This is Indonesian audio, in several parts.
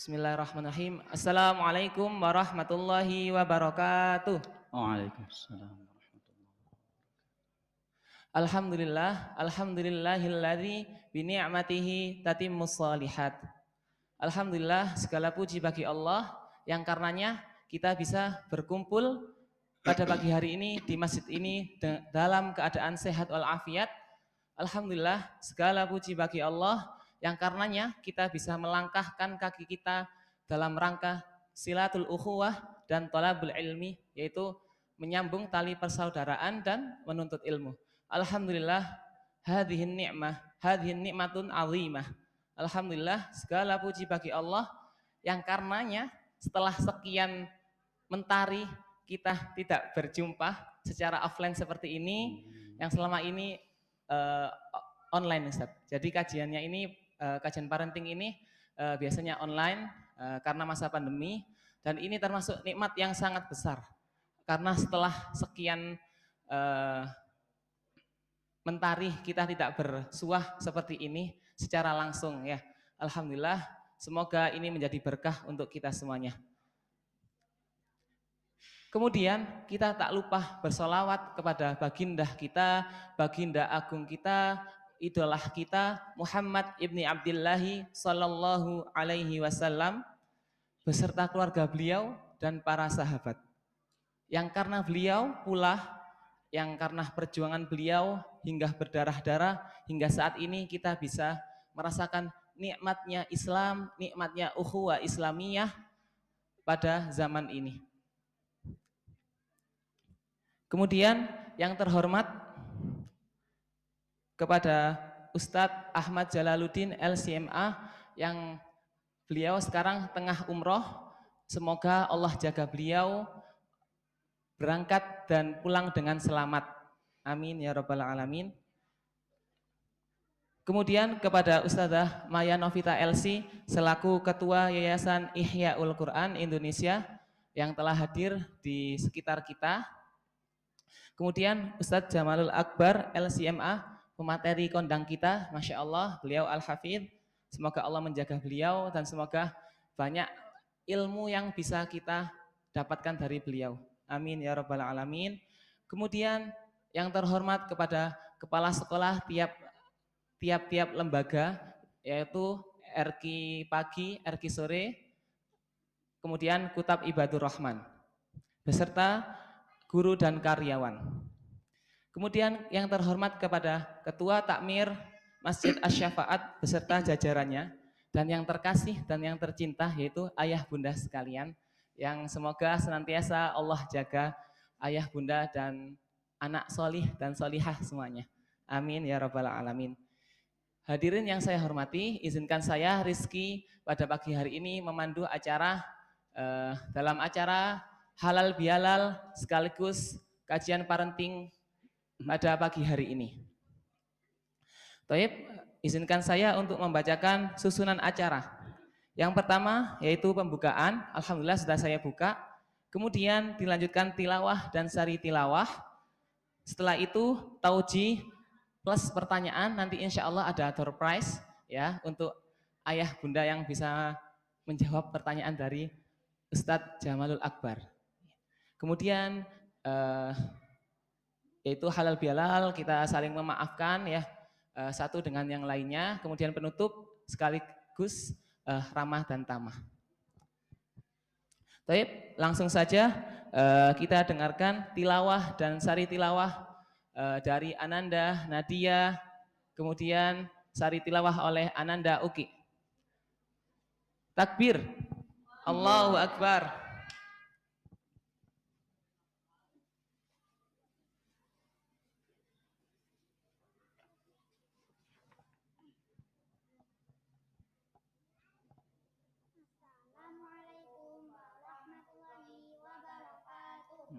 Bismillahirrahmanirrahim. Assalamualaikum warahmatullahi wabarakatuh. Waalaikumsalam warahmatullahi wabarakatuh. Alhamdulillahilladzi bi ni'matihi tatimmus shalihat. Alhamdulillah, segala puji bagi Allah yang karenanya kita bisa berkumpul pada pagi hari ini di masjid ini dalam keadaan sehat walafiat. Alhamdulillah, segala puji bagi Allah yang karenanya kita bisa melangkahkan kaki kita dalam rangka silatul ukhuwah dan thalabul ilmi, yaitu menyambung tali persaudaraan dan menuntut ilmu. Alhamdulillah, hadhihi ni'matun azimah. Alhamdulillah, segala puji bagi Allah yang karenanya setelah sekian mentari kita tidak berjumpa secara offline seperti ini, yang selama ini eh, online, Ustaz. Jadi kajiannya ini, kajian parenting ini biasanya online karena masa pandemi, dan ini termasuk nikmat yang sangat besar karena setelah sekian eh, mentari kita tidak bersuah seperti ini secara langsung ya. Alhamdulillah, semoga ini menjadi berkah untuk kita semuanya. Kemudian kita tak lupa bersolawat kepada baginda kita, baginda agung kita, idolah kita Muhammad ibni Abdillahi sallallahu alaihi wasallam beserta keluarga beliau dan para sahabat. Yang karena beliau pula, yang karena perjuangan beliau hingga berdarah-darah, hingga saat ini kita bisa merasakan nikmatnya Islam, nikmatnya ukhuwah Islamiyah pada zaman ini. Kemudian yang terhormat kepada Ustadz Ahmad Jalaluddin LCMA yang beliau sekarang tengah umroh, semoga Allah jaga beliau berangkat dan pulang dengan selamat. Amin ya rabbal alamin. Kemudian kepada Ustazah Maya Novita LC selaku Ketua Yayasan Ihyaul Quran Indonesia yang telah hadir di sekitar kita. Kemudian Ustadz Jamalul Akbar LCMA, pemateri kondang kita, Masya Allah, beliau Al-Hafidh. Semoga Allah menjaga beliau dan semoga banyak ilmu yang bisa kita dapatkan dari beliau. Amin ya rabbal alamin. Kemudian yang terhormat kepada kepala sekolah tiap-tiap lembaga, yaitu RQ pagi, RQ sore, kemudian Kutab Ibadur Rahman, beserta guru dan karyawan. Kemudian yang terhormat kepada Ketua Takmir Masjid Asy-Syafaat beserta jajarannya, dan yang terkasih dan yang tercinta yaitu ayah bunda sekalian, yang semoga senantiasa Allah jaga ayah bunda dan anak solih dan solihah semuanya. Amin ya rabbal alamin. Hadirin yang saya hormati, izinkan saya Rizky pada pagi hari ini memandu acara dalam acara halal bihalal sekaligus kajian parenting pada pagi hari ini. Taib, izinkan saya untuk membacakan susunan acara. Yang pertama yaitu pembukaan, alhamdulillah sudah saya buka. Kemudian dilanjutkan tilawah dan sari tilawah. Setelah itu tauji plus pertanyaan, nanti insya Allah ada door prize ya untuk ayah bunda yang bisa menjawab pertanyaan dari Ustadz Jamalul Akbar. Kemudian yaitu halal bihalal, kita saling memaafkan ya, satu dengan yang lainnya. Kemudian penutup sekaligus ramah dan tamah. Baik, langsung saja kita dengarkan tilawah dan sari tilawah dari Ananda Nadia, kemudian sari tilawah oleh Ananda Uki. Takbir, Allahu Akbar. Assalamualaikum warahmatullahi wabarakatuh.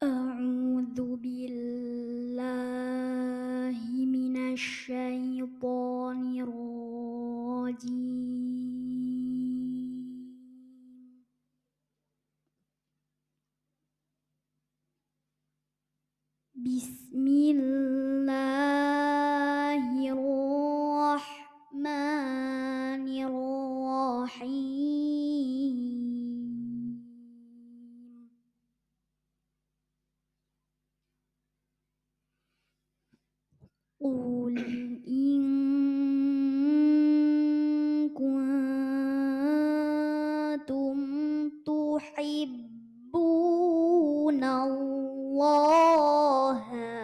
أعوذ بالله Bismillahirrahmanirrahim. Qul in kuntum tuhibbunallaha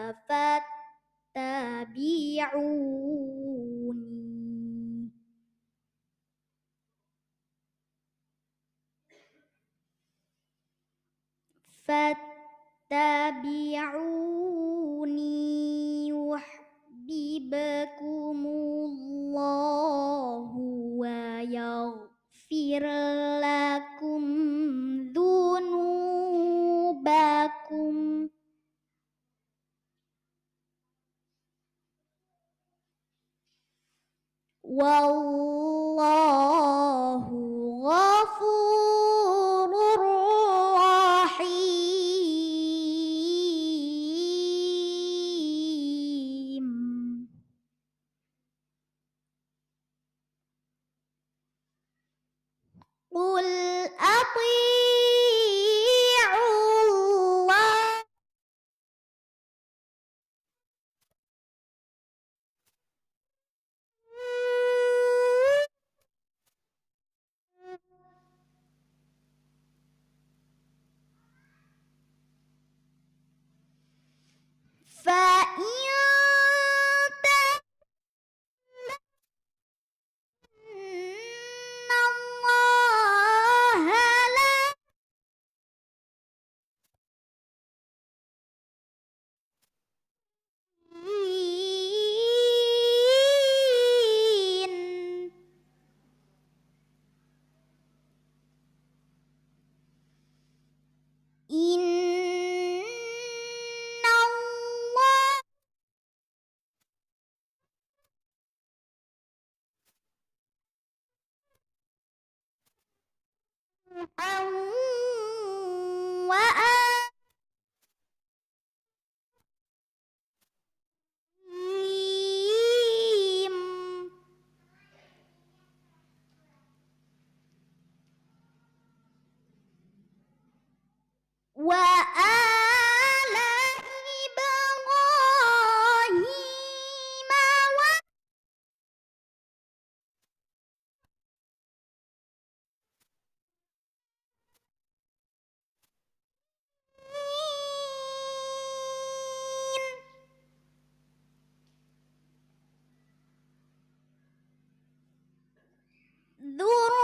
fattabi'uni yuhibbukumullahu wa yaghfir lakum dzunubakum wallahu ghafurur rahim. Qul ati'ullah فإن إن الله لا إن الله وأليم. وآل إبراهيم ذرية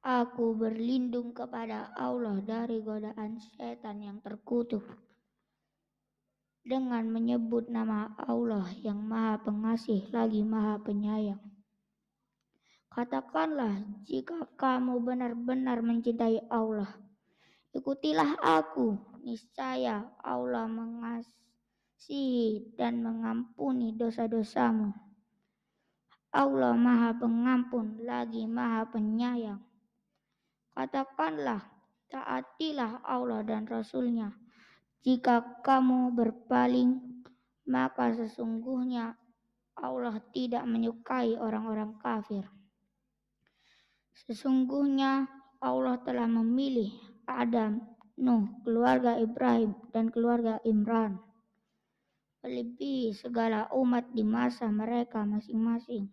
Aku berlindung kepada Allah dari godaan setan yang terkutuk dengan menyebut nama Allah yang Maha Pengasih lagi Maha Penyayang. Katakanlah jika kamu benar-benar mencintai Allah, ikutilah aku, niscaya Allah mengasihi dan mengampuni dosa-dosamu. Allah Maha Pengampun lagi Maha Penyayang. Katakanlah, taatilah Allah dan Rasul-Nya. Jika kamu berpaling, maka sesungguhnya Allah tidak menyukai orang-orang kafir. Sesungguhnya Allah telah memilih Adam, Nuh, keluarga Ibrahim, dan keluarga Imran melebihi segala umat di masa mereka masing-masing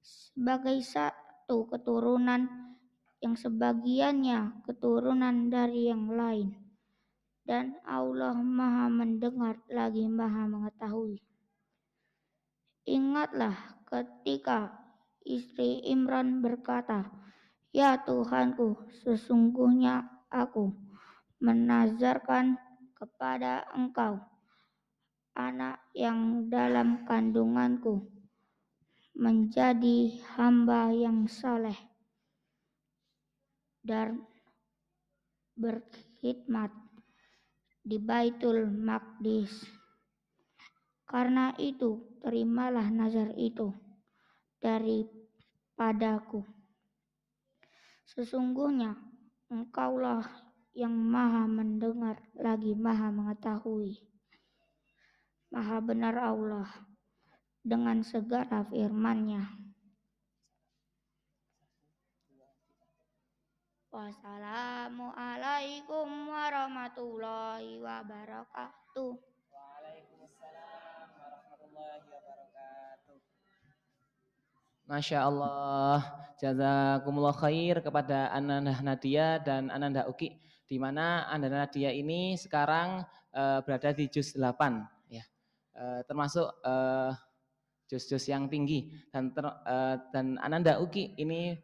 sebagai satu keturunan yang sebagiannya keturunan dari yang lain, dan Allah Maha mendengar lagi Maha mengetahui. Ingatlah ketika istri Imran berkata, "Ya Tuhanku, sesungguhnya aku menazarkan kepada Engkau anak yang dalam kandunganku menjadi hamba yang saleh dan berkhidmat di Baitul Maqdis. Karena itu, terimalah nazar itu daripadaku. Sesungguhnya Engkaulah yang Maha mendengar lagi Maha mengetahui. Maha benar Allah dengan segala firman-Nya. Wassalamualaikum warahmatullahi wabarakatuh. Waalaikumsalam warahmatullahi wabarakatuh. Masya Allah, jazakumullah khair kepada Ananda Nadia dan Ananda Uki, di mana Ananda Nadia ini sekarang berada di juz 8, ya, termasuk juz-juz yang tinggi, dan Ananda Uki ini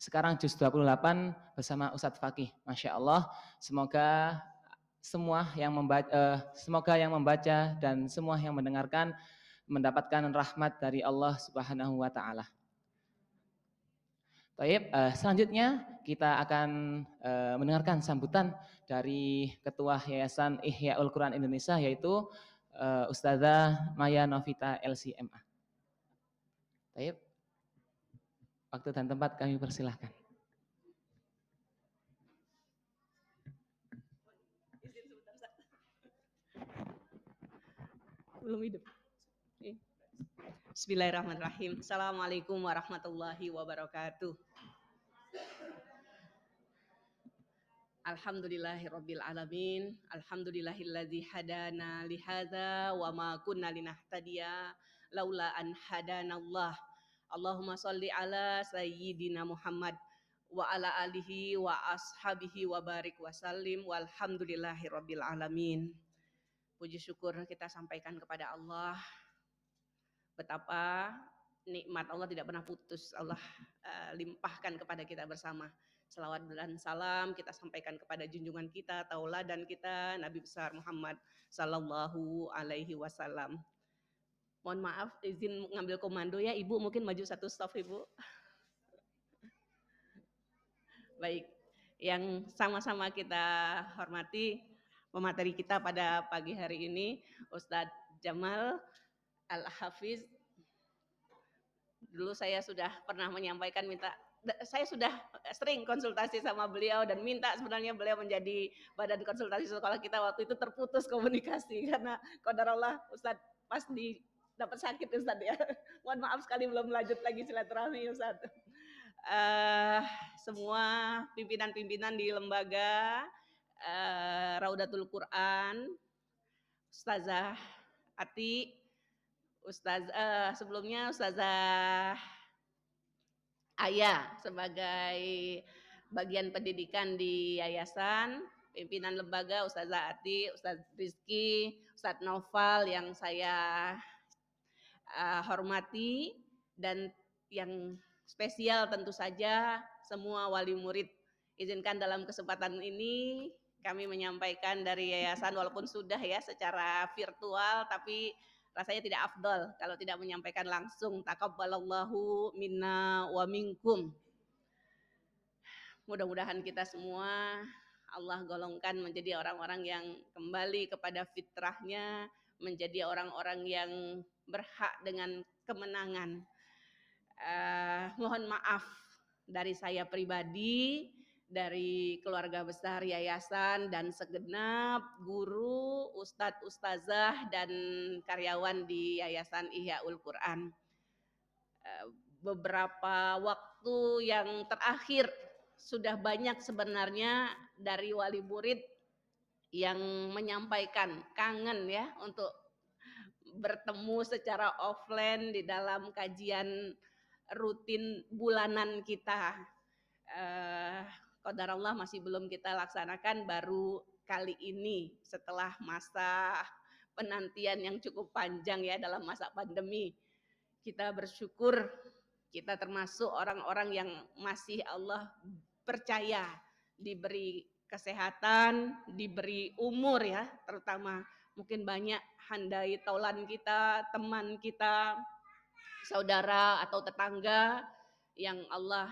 sekarang juz 28 bersama Ustadz Fakih. Masya Allah, semoga semoga yang membaca dan semua yang mendengarkan mendapatkan rahmat dari Allah Subhanahu wa taala. Baik, selanjutnya kita akan mendengarkan sambutan dari Ketua Yayasan Ihyaul Quran Indonesia, yaitu Ustazah Maya Novita LCMA. Baik, waktu dan tempat kami persilahkan. Belum hidup. Bismillahirrahmanirrahim. Assalamualaikum warahmatullahi wabarakatuh. Alhamdulillahirabbil alamin. Alhamdulillahilladzi hadana li hadza wa ma kunna linahtadiya laula an hadanallah. Allahumma shalli ala sayyidina Muhammad wa ala alihi wa ashabihi wa barik wa sallim walhamdulillahirabbil alamin. Puji syukur kita sampaikan kepada Allah. Betapa nikmat Allah tidak pernah putus, Allah limpahkan kepada kita bersama. Selawat dan salam kita sampaikan kepada junjungan kita, tauladan kita, Nabi besar Muhammad sallallahu alaihi wasallam. Mohon maaf, izin ngambil komando ya, Ibu mungkin maju satu staf Ibu. Baik, yang sama-sama kita hormati pemateri kita pada pagi hari ini, Ustadz Jamal Al-Hafiz. Dulu saya sudah pernah menyampaikan saya sudah sering konsultasi sama beliau dan minta sebenarnya beliau menjadi badan konsultasi sekolah kita. Waktu itu terputus komunikasi karena qadarullah Ustadz pas dapat sakit Ustadz ya. Mohon maaf sekali belum lanjut lagi silaturahmi Ustadz. Semua pimpinan-pimpinan di lembaga Raudatul Quran, Ustazah Ati, sebelumnya Ustazah Aya sebagai bagian pendidikan di yayasan, pimpinan lembaga Ustazah Ati, Ustaz Rizky, Ustaz Noval yang saya hormati, dan yang spesial tentu saja semua wali murid. Izinkan dalam kesempatan ini kami menyampaikan dari yayasan walaupun sudah ya secara virtual, tapi rasanya tidak afdol kalau tidak menyampaikan langsung. Taqabbalallahu minna wa minkum. Mudah-mudahan kita semua Allah golongkan menjadi orang-orang yang kembali kepada fitrahnya, menjadi orang-orang yang berhak dengan kemenangan. Mohon maaf dari saya pribadi, dari keluarga besar yayasan dan segenap guru, ustadz, ustazah dan karyawan di Yayasan Ihyaul Quran. Beberapa waktu yang terakhir sudah banyak sebenarnya dari wali murid yang menyampaikan kangen ya untuk bertemu secara offline di dalam kajian rutin bulanan kita. Qadarullah masih belum kita laksanakan, baru kali ini setelah masa penantian yang cukup panjang ya dalam masa pandemi. Kita bersyukur kita termasuk orang-orang yang masih Allah percaya diberi kesehatan, diberi umur ya, terutama mungkin banyak handai taulan kita, teman kita, saudara atau tetangga yang Allah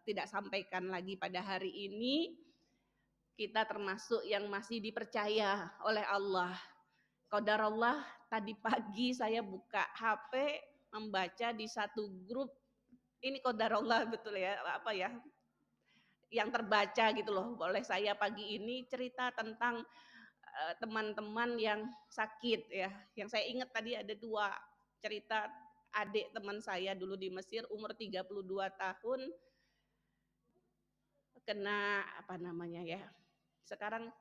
tidak sampaikan lagi pada hari ini. Kita termasuk yang masih dipercaya oleh Allah. Qadarullah, tadi pagi saya buka HP membaca di satu grup, ini qadarullah betul ya, apa ya, yang terbaca gitu loh oleh saya pagi ini, cerita tentang teman-teman yang sakit ya. Yang saya ingat tadi ada 2 cerita adik teman saya dulu di Mesir umur 32 tahun kena apa namanya ya, sekarang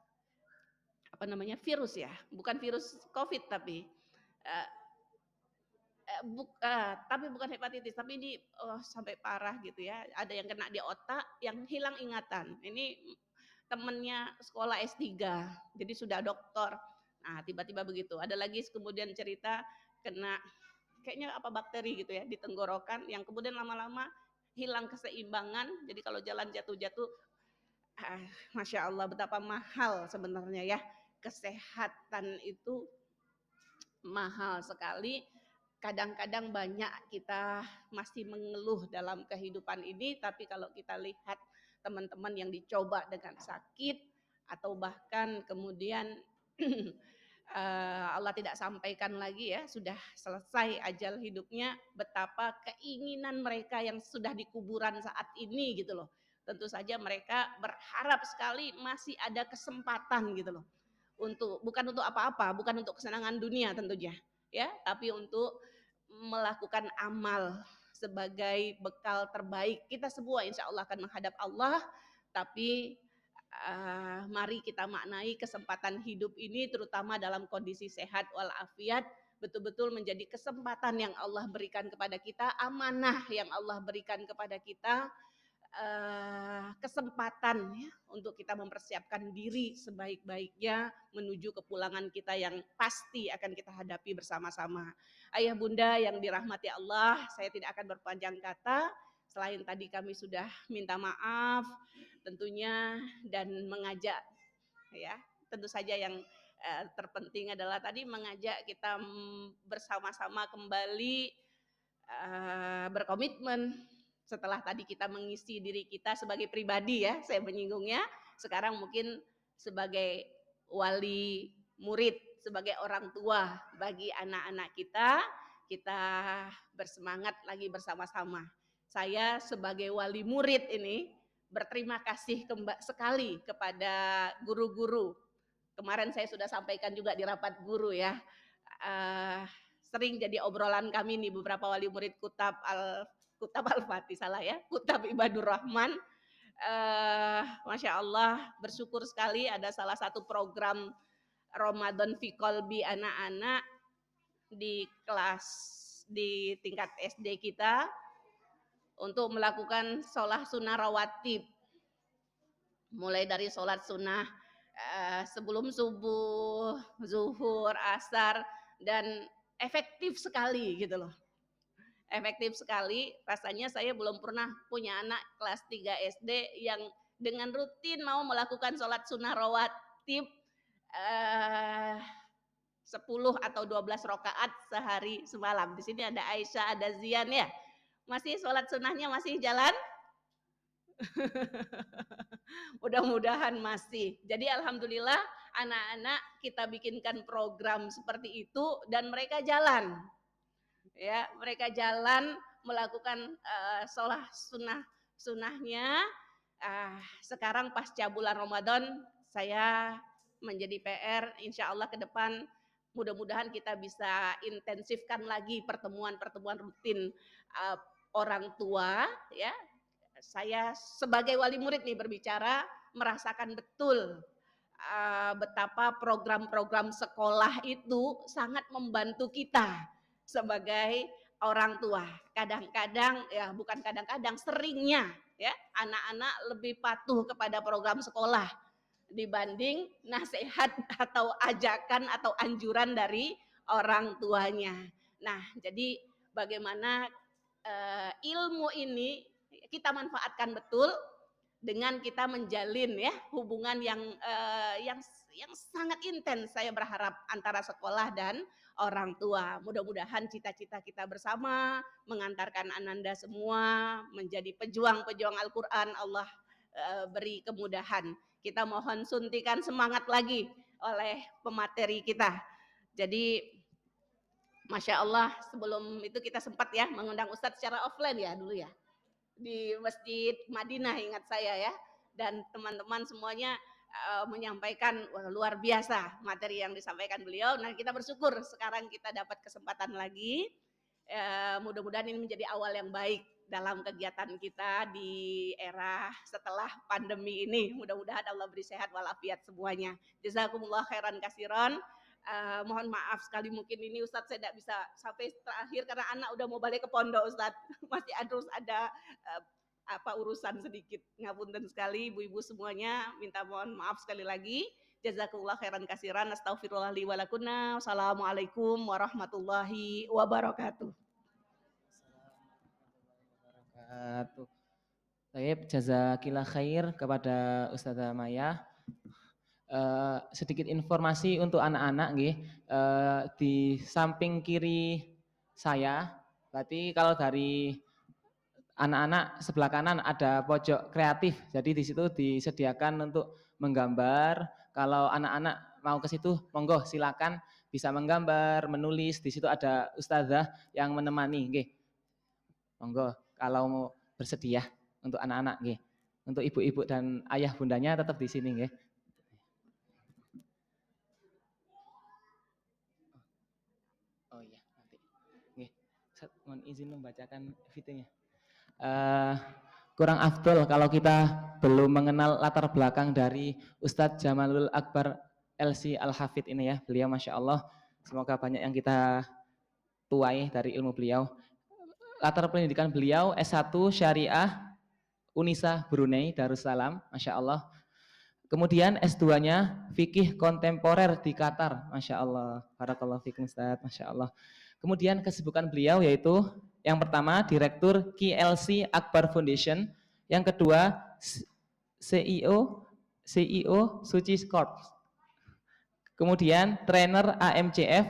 apa namanya, virus ya, bukan virus COVID tapi tapi bukan hepatitis, tapi ini sampai parah gitu ya. Ada yang kena di otak, yang hilang ingatan. Ini temennya sekolah S3, jadi sudah doktor. Nah, tiba-tiba begitu. Ada lagi kemudian cerita kena kayaknya apa bakteri gitu ya di tenggorokan, yang kemudian lama-lama hilang keseimbangan. Jadi kalau jalan jatuh-jatuh, Masya Allah betapa mahal sebenarnya ya. Kesehatan itu mahal sekali. Kadang-kadang banyak kita masih mengeluh dalam kehidupan ini, tapi kalau kita lihat teman-teman yang dicoba dengan sakit atau bahkan kemudian Allah tidak sampaikan lagi ya, sudah selesai ajal hidupnya, betapa keinginan mereka yang sudah di kuburan saat ini gitu loh. Tentu saja mereka berharap sekali masih ada kesempatan gitu loh. Bukan untuk apa-apa, bukan untuk kesenangan dunia tentunya ya, tapi untuk melakukan amal sebagai bekal terbaik. Kita semua insya Allah akan menghadap Allah, tapi mari kita maknai kesempatan hidup ini terutama dalam kondisi sehat walafiat betul-betul menjadi kesempatan yang Allah berikan kepada kita, amanah yang Allah berikan kepada kita, kesempatan ya untuk kita mempersiapkan diri sebaik-baiknya menuju kepulangan kita yang pasti akan kita hadapi bersama-sama. Ayah bunda yang dirahmati Allah, saya tidak akan berpanjang kata. Selain tadi kami sudah minta maaf tentunya dan mengajak ya, tentu saja yang terpenting adalah tadi mengajak kita bersama-sama kembali berkomitmen. Setelah tadi kita mengisi diri kita sebagai pribadi ya, saya menyinggungnya, sekarang mungkin sebagai wali murid, sebagai orang tua bagi anak-anak kita, kita bersemangat lagi bersama-sama. Saya sebagai wali murid ini berterima kasih sekali kepada guru-guru. Kemarin saya sudah sampaikan juga di rapat guru ya, sering jadi obrolan kami nih beberapa wali murid Kutab Al-Fatih salah ya, Kutab Ibadur Rahman. Masya Allah bersyukur sekali ada salah satu program Ramadan fi Qalbi anak-anak di kelas di tingkat SD kita untuk melakukan sholat sunnah rawatib, mulai dari sholat sunnah sebelum subuh, zuhur, asar, dan efektif sekali gitu loh. efektif sekali. Rasanya saya belum pernah punya anak kelas 3 SD yang dengan rutin mau melakukan sholat sunnah rawatib 10 atau 12 rakaat sehari semalam. Di sini ada Aisyah, ada Zian ya. Masih sholat sunnahnya masih jalan? Mudah-mudahan masih. Jadi alhamdulillah anak-anak kita bikinkan program seperti itu dan mereka jalan. Ya, mereka jalan melakukan sholat sunnahnya. Sekarang pasca bulan Ramadan saya menjadi PR, insya Allah ke depan mudah-mudahan kita bisa intensifkan lagi pertemuan-pertemuan rutin orang tua ya. Saya sebagai wali murid nih berbicara merasakan betul betapa program-program sekolah itu sangat membantu kita sebagai orang tua. Kadang-kadang ya bukan kadang-kadang seringnya ya anak-anak lebih patuh kepada program sekolah dibanding nasihat atau ajakan atau anjuran dari orang tuanya. Nah, jadi bagaimana ilmu ini kita manfaatkan betul dengan kita menjalin ya hubungan yang sangat intens saya berharap antara sekolah dan orang tua. Mudah-mudahan cita-cita kita bersama mengantarkan ananda semua menjadi pejuang-pejuang Al-Qur'an. Allah beri kemudahan. Kita mohon suntikan semangat lagi oleh pemateri kita. Jadi Masya Allah sebelum itu kita sempat ya mengundang Ustadz secara offline ya dulu ya. Di Masjid Madinah ingat saya ya. Dan teman-teman semuanya menyampaikan wah, luar biasa materi yang disampaikan beliau. Nah kita bersyukur sekarang kita dapat kesempatan lagi. Mudah-mudahan ini menjadi awal yang baik dalam kegiatan kita di era setelah pandemi ini. Mudah-mudahan Allah beri sehat walafiat semuanya. Jazakumullah khairan kasiron. Mohon maaf sekali mungkin ini Ustadz saya tidak bisa sampai terakhir karena anak udah mau balik ke pondok Ustadz. Masih harus ada urusan sedikit. Ngapunten sekali ibu-ibu semuanya, minta mohon maaf sekali lagi. Jazakumullah khairan kasiran. Astaghfirullah li wa lakunna. Wassalamualaikum warahmatullahi wabarakatuh. Baik, jazakillah khair kepada Ustazah Maya. Sedikit informasi untuk anak-anak nggih. Di samping kiri saya, berarti kalau dari anak-anak sebelah kanan ada pojok kreatif. Jadi di situ disediakan untuk menggambar. Kalau anak-anak mau ke situ, monggo silakan bisa menggambar, menulis. Di situ ada ustazah yang menemani, nggih. Monggo kalau mau bersedia untuk anak-anak, nggih. Untuk ibu-ibu dan ayah bundanya tetap di sini, nggih. Oh iya, nanti. Nggih. Mohon izin membacakan videonya. Kurang afdol kalau kita belum mengenal latar belakang dari Ustadz Jamalul Akbar LC Al-Hafidh ini ya. Beliau Masya Allah, semoga banyak yang kita tuai dari ilmu beliau. Latar pendidikan beliau S1 Syariah Unisa Brunei Darussalam, Masya Allah. Kemudian S2-nya Fikih Kontemporer di Qatar, Masya Allah. Barakallahu fikum Ustadz, Masya Allah. Kemudian kesibukan beliau yaitu yang pertama Direktur KLC Akbar Foundation, yang kedua CEO Suci Corp, kemudian trainer AMCF,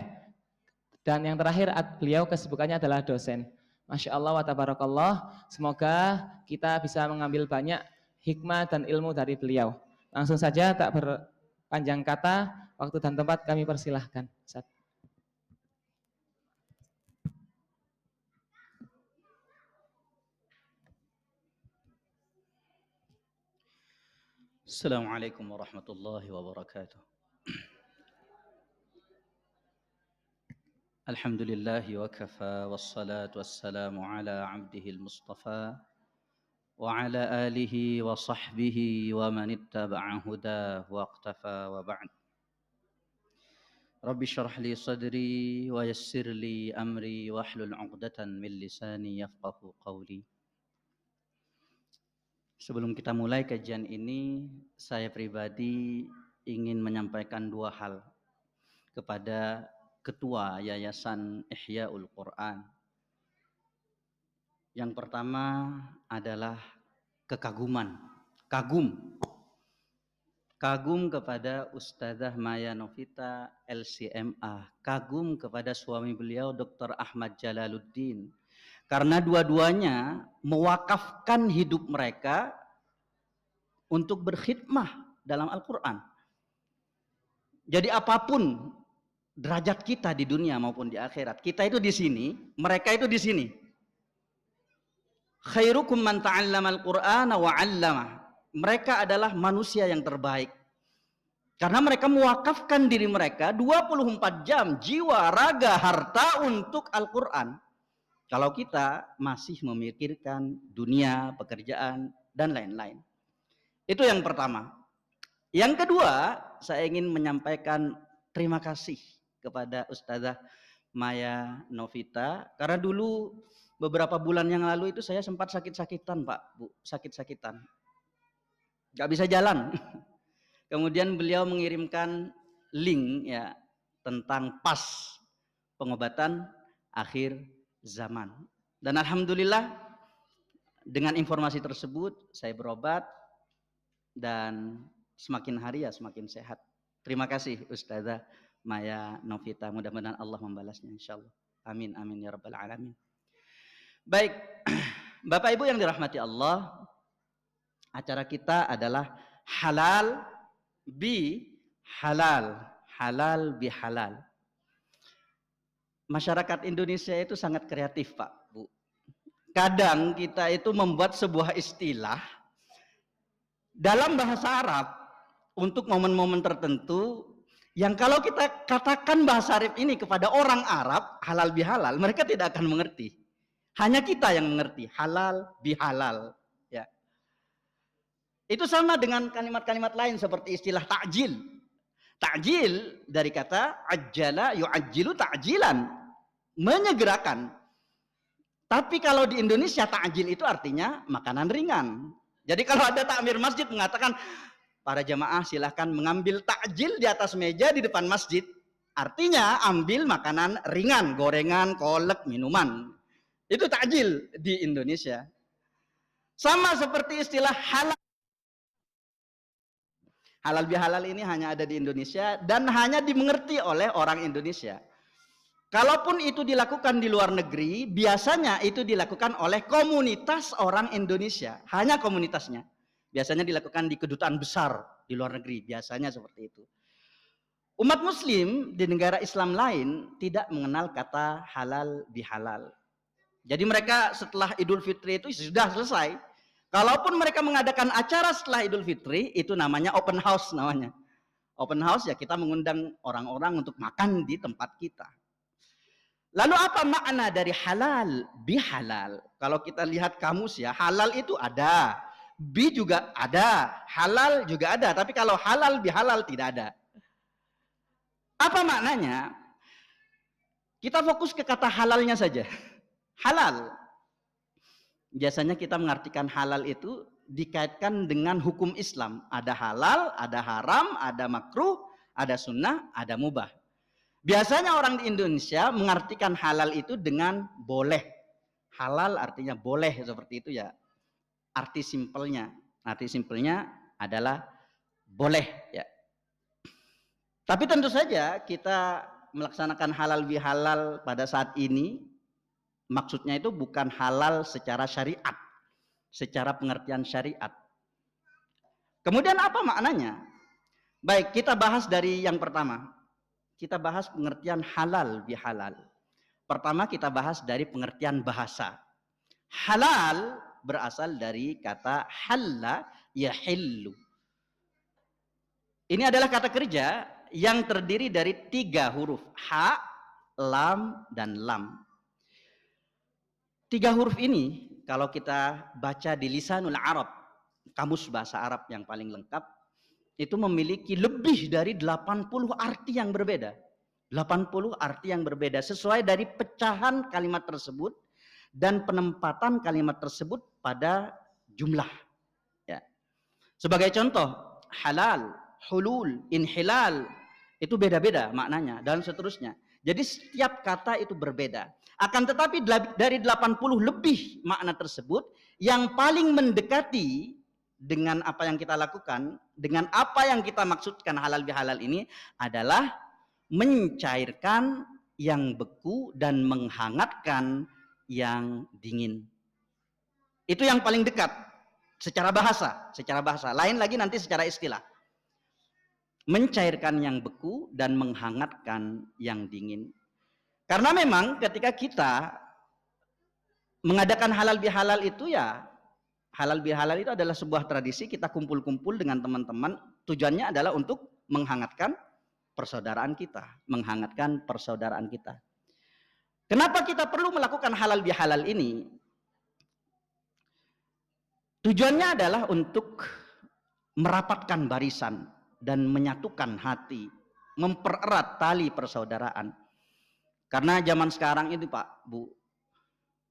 dan yang terakhir beliau kesibukannya adalah dosen. Masya Allah wa tabarakallah, semoga kita bisa mengambil banyak hikmah dan ilmu dari beliau. Langsung saja tak berpanjang kata, waktu dan tempat kami persilahkan. Assalamualaikum warahmatullahi wabarakatuh. Alhamdulillahi wa kafa wassalatu wassalamu ala abdihil mustafa wa ala alihi wa sahbihi wa man ittaba'a hudah wa iqtafa wa ba'd. Rabbi syrah li sadri wa yassir li amri wa hlul 'uqdatan min lisani yafqahu qawli. Sebelum kita mulai kajian ini, saya pribadi ingin menyampaikan dua hal kepada Ketua Yayasan Ihya'ul Quran. Yang pertama adalah kekaguman. Kagum kepada Ustazah Maya Novita LCMA, kagum kepada suami beliau Dr. Ahmad Jalaluddin, karena dua-duanya mewakafkan hidup mereka untuk berkhidmah dalam Al-Quran. Jadi apapun derajat kita di dunia maupun di akhirat, kita itu di sini, mereka itu di sini. Khairukum man ta'allama al-Qur'ana wa 'allamah. Mereka adalah manusia yang terbaik. Karena mereka mewakafkan diri mereka 24 jam, jiwa, raga, harta untuk Al-Quran. Kalau kita masih memikirkan dunia, pekerjaan, dan lain-lain. Itu yang pertama. Yang kedua, saya ingin menyampaikan terima kasih kepada Ustazah Maya Novita. Karena dulu beberapa bulan yang lalu itu saya sempat sakit-sakitan, Pak, Bu. Sakit-sakitan. Gak bisa jalan. Kemudian beliau mengirimkan link ya tentang pas pengobatan akhir zaman. Dan alhamdulillah dengan informasi tersebut saya berobat dan semakin hari ya semakin sehat. Terima kasih Ustazah Maya Novita. Mudah-mudahan Allah membalasnya insyaallah. Amin amin ya rabbal alamin. Baik, Bapak Ibu yang dirahmati Allah, acara kita adalah halal bi halal, halal bi halal. Masyarakat Indonesia itu sangat kreatif, Pak, Bu. Kadang kita itu membuat sebuah istilah dalam bahasa Arab untuk momen-momen tertentu yang kalau kita katakan bahasa Arab ini kepada orang Arab, halal bi halal, mereka tidak akan mengerti. Hanya kita yang mengerti, halal bi halal. Ya. Itu sama dengan kalimat-kalimat lain seperti istilah takjil. Takjil dari kata ajjala yu'ajjilu ta'jilan, menyegerakan. Tapi kalau di Indonesia takjil itu artinya makanan ringan. Jadi kalau ada takmir masjid mengatakan para jamaah silahkan mengambil takjil di atas meja di depan masjid, artinya ambil makanan ringan, gorengan, kolak, minuman. Itu takjil di Indonesia. Sama seperti istilah halal. Halal bihalal ini hanya ada di Indonesia dan hanya dimengerti oleh orang Indonesia. Kalaupun itu dilakukan di luar negeri, biasanya itu dilakukan oleh komunitas orang Indonesia. Hanya komunitasnya. Biasanya dilakukan di kedutaan besar di luar negeri. Biasanya seperti itu. Umat muslim di negara Islam lain tidak mengenal kata halal bihalal. Jadi mereka setelah Idul Fitri itu sudah selesai. Kalaupun mereka mengadakan acara setelah Idul Fitri, itu namanya open house namanya. Open house ya kita mengundang orang-orang untuk makan di tempat kita. Lalu apa makna dari halal bihalal? Kalau kita lihat kamus ya, halal itu ada, bi juga ada, halal juga ada. Tapi kalau halal bihalal tidak ada. Apa maknanya? Kita fokus ke kata halalnya saja. Halal. Biasanya kita mengartikan halal itu dikaitkan dengan hukum Islam. Ada halal, ada haram, ada makruh, ada sunnah, ada mubah. Biasanya orang di Indonesia mengartikan halal itu dengan boleh. Halal artinya boleh seperti itu ya. Arti simpelnya. Arti simpelnya adalah boleh ya. Tapi tentu saja kita melaksanakan halal bihalal pada saat ini maksudnya itu bukan halal secara syariat, secara pengertian syariat. Kemudian apa maknanya? Baik, kita bahas dari yang pertama. Kita bahas pengertian halal bihalal. Pertama kita bahas dari pengertian bahasa. Halal berasal dari kata halla yahillu. Ini adalah kata kerja yang terdiri dari 3 huruf. Ha, lam, dan lam. 3 huruf ini kalau kita baca di Lisanul Arab, kamus bahasa Arab yang paling lengkap, itu memiliki lebih dari 80 arti yang berbeda. 80 arti yang berbeda sesuai dari pecahan kalimat tersebut dan penempatan kalimat tersebut pada jumlah. Ya. Sebagai contoh, halal, hulul, inhilal, itu beda-beda maknanya dan seterusnya. Jadi setiap kata itu berbeda. Akan tetapi dari 80 lebih makna tersebut, yang paling mendekati dengan apa yang kita lakukan, dengan apa yang kita maksudkan halal bihalal ini adalah mencairkan yang beku dan menghangatkan yang dingin. Itu yang paling dekat secara bahasa, lain lagi nanti secara istilah. Mencairkan yang beku dan menghangatkan yang dingin. Karena memang ketika kita mengadakan halal bihalal itu ya, halal bihalal itu adalah sebuah tradisi, kita kumpul-kumpul dengan teman-teman, tujuannya adalah untuk menghangatkan persaudaraan kita, Kenapa kita perlu melakukan halal bihalal ini? Tujuannya adalah untuk merapatkan barisan dan menyatukan hati, mempererat tali persaudaraan. Karena zaman sekarang ini Pak, Bu,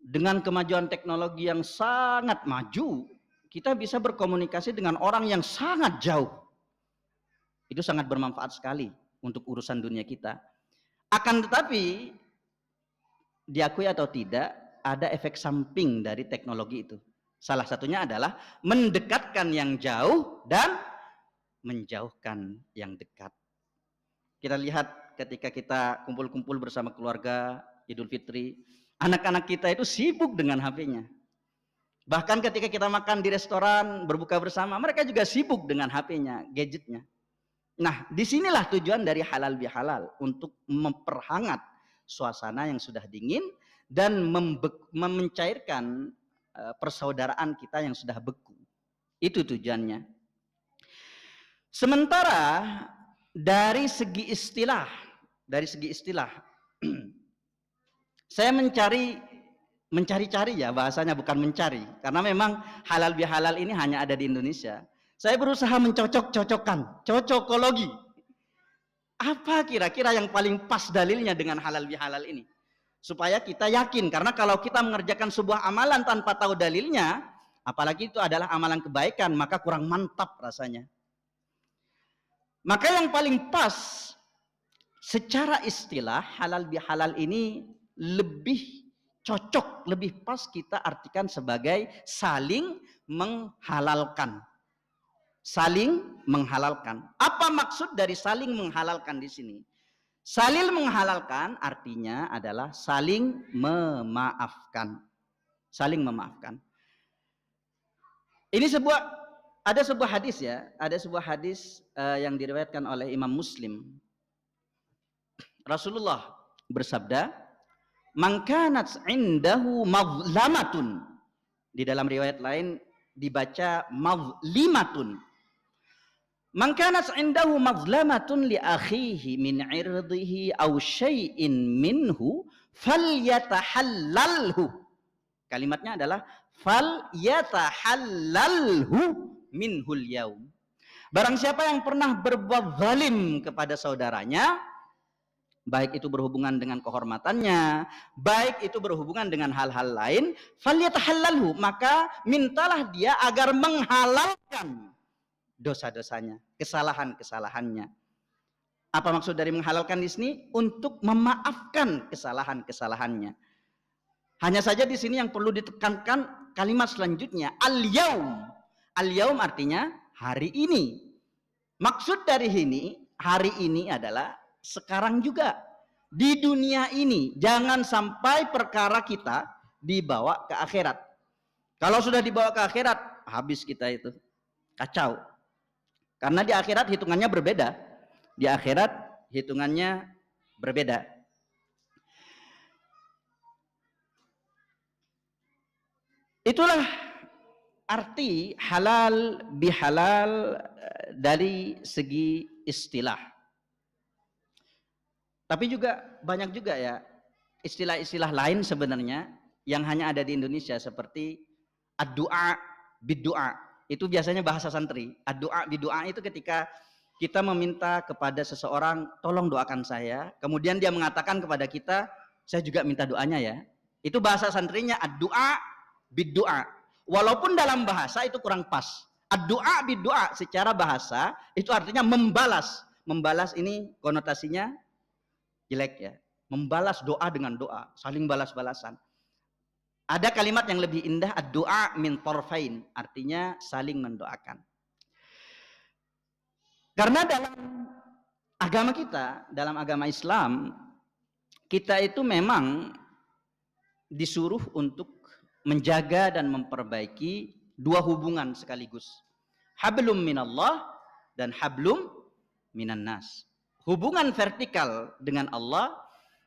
dengan kemajuan teknologi yang sangat maju, kita bisa berkomunikasi dengan orang yang sangat jauh. Itu sangat bermanfaat sekali untuk urusan dunia kita. Akan tetapi, diakui atau tidak, ada efek samping dari teknologi itu. Salah satunya adalah mendekatkan yang jauh dan menjauhkan yang dekat. Kita lihat ketika kita kumpul-kumpul bersama keluarga Idul Fitri, anak-anak kita itu sibuk dengan HP-nya. Bahkan ketika kita makan di restoran, berbuka bersama, mereka juga sibuk dengan HP-nya, gadgetnya. Nah, disinilah tujuan dari halal bihalal, untuk memperhangat suasana yang sudah dingin dan mencairkan persaudaraan kita yang sudah beku. Itu tujuannya. Sementara dari segi istilah, saya mencari-cari ya bahasanya, bukan mencari, karena memang halal bihalal ini hanya ada di Indonesia. Saya berusaha mencocok-cocokkan, cocokologi. Apa kira-kira yang paling pas dalilnya dengan halal bihalal ini? Supaya kita yakin, karena kalau kita mengerjakan sebuah amalan tanpa tahu dalilnya, apalagi itu adalah amalan kebaikan, maka kurang mantap rasanya. Maka yang paling pas secara istilah halal bihalal ini lebih cocok, lebih pas kita artikan sebagai saling menghalalkan. Saling menghalalkan. Apa maksud dari saling menghalalkan di sini? Saling menghalalkan artinya adalah saling memaafkan. Saling memaafkan. Ini ada sebuah hadis ya, yang diriwayatkan oleh Imam Muslim. Rasulullah bersabda, "Man kanat indahu mazlamatun." Di dalam riwayat lain dibaca mazlimatun. "Man kanat indahu mazlamatun li akhihi min 'irdihi aw syai'in minhu falyatahallalhu." Kalimatnya adalah falyatahallalhu minhul yaum. Barang siapa yang pernah berbuat zalim kepada saudaranya, baik itu berhubungan dengan kehormatannya, baik itu berhubungan dengan hal-hal lain, falyatahallalhu, maka mintalah dia agar menghalalkan dosa-dosanya, kesalahan-kesalahannya. Apa maksud dari menghalalkan di sini? Untuk memaafkan kesalahan-kesalahannya. Hanya saja di sini yang perlu ditekankan kalimat selanjutnya, al-yaum. Al-yaum artinya hari ini. Maksud dari hari ini adalah sekarang juga, di dunia ini. Jangan sampai perkara kita dibawa ke akhirat. Kalau sudah dibawa ke akhirat, habis kita itu, kacau. Karena di akhirat hitungannya berbeda. Di akhirat hitungannya berbeda. Itulah arti halal bihalal dari segi istilah. Tapi juga banyak juga ya istilah-istilah lain sebenarnya yang hanya ada di Indonesia, seperti ad-du'a bid-du'a. Itu biasanya bahasa santri. Ad-du'a bid-du'a itu ketika kita meminta kepada seseorang, tolong doakan saya, kemudian dia mengatakan kepada kita, saya juga minta doanya ya. Itu bahasa santrinya ad-du'a bid-du'a. Walaupun dalam bahasa itu kurang pas. Ad-du'a bid-du'a secara bahasa itu artinya membalas. Membalas ini konotasinya jelek ya. membalas doa dengan doa, saling balas-balasan. Ada kalimat yang lebih indah, ad-du'a min tarfain, artinya saling mendoakan. Karena dalam agama kita, dalam agama Islam, kita itu memang disuruh untuk menjaga dan memperbaiki dua hubungan sekaligus. Hablum minallah dan hablum minan nas. Hubungan vertikal dengan Allah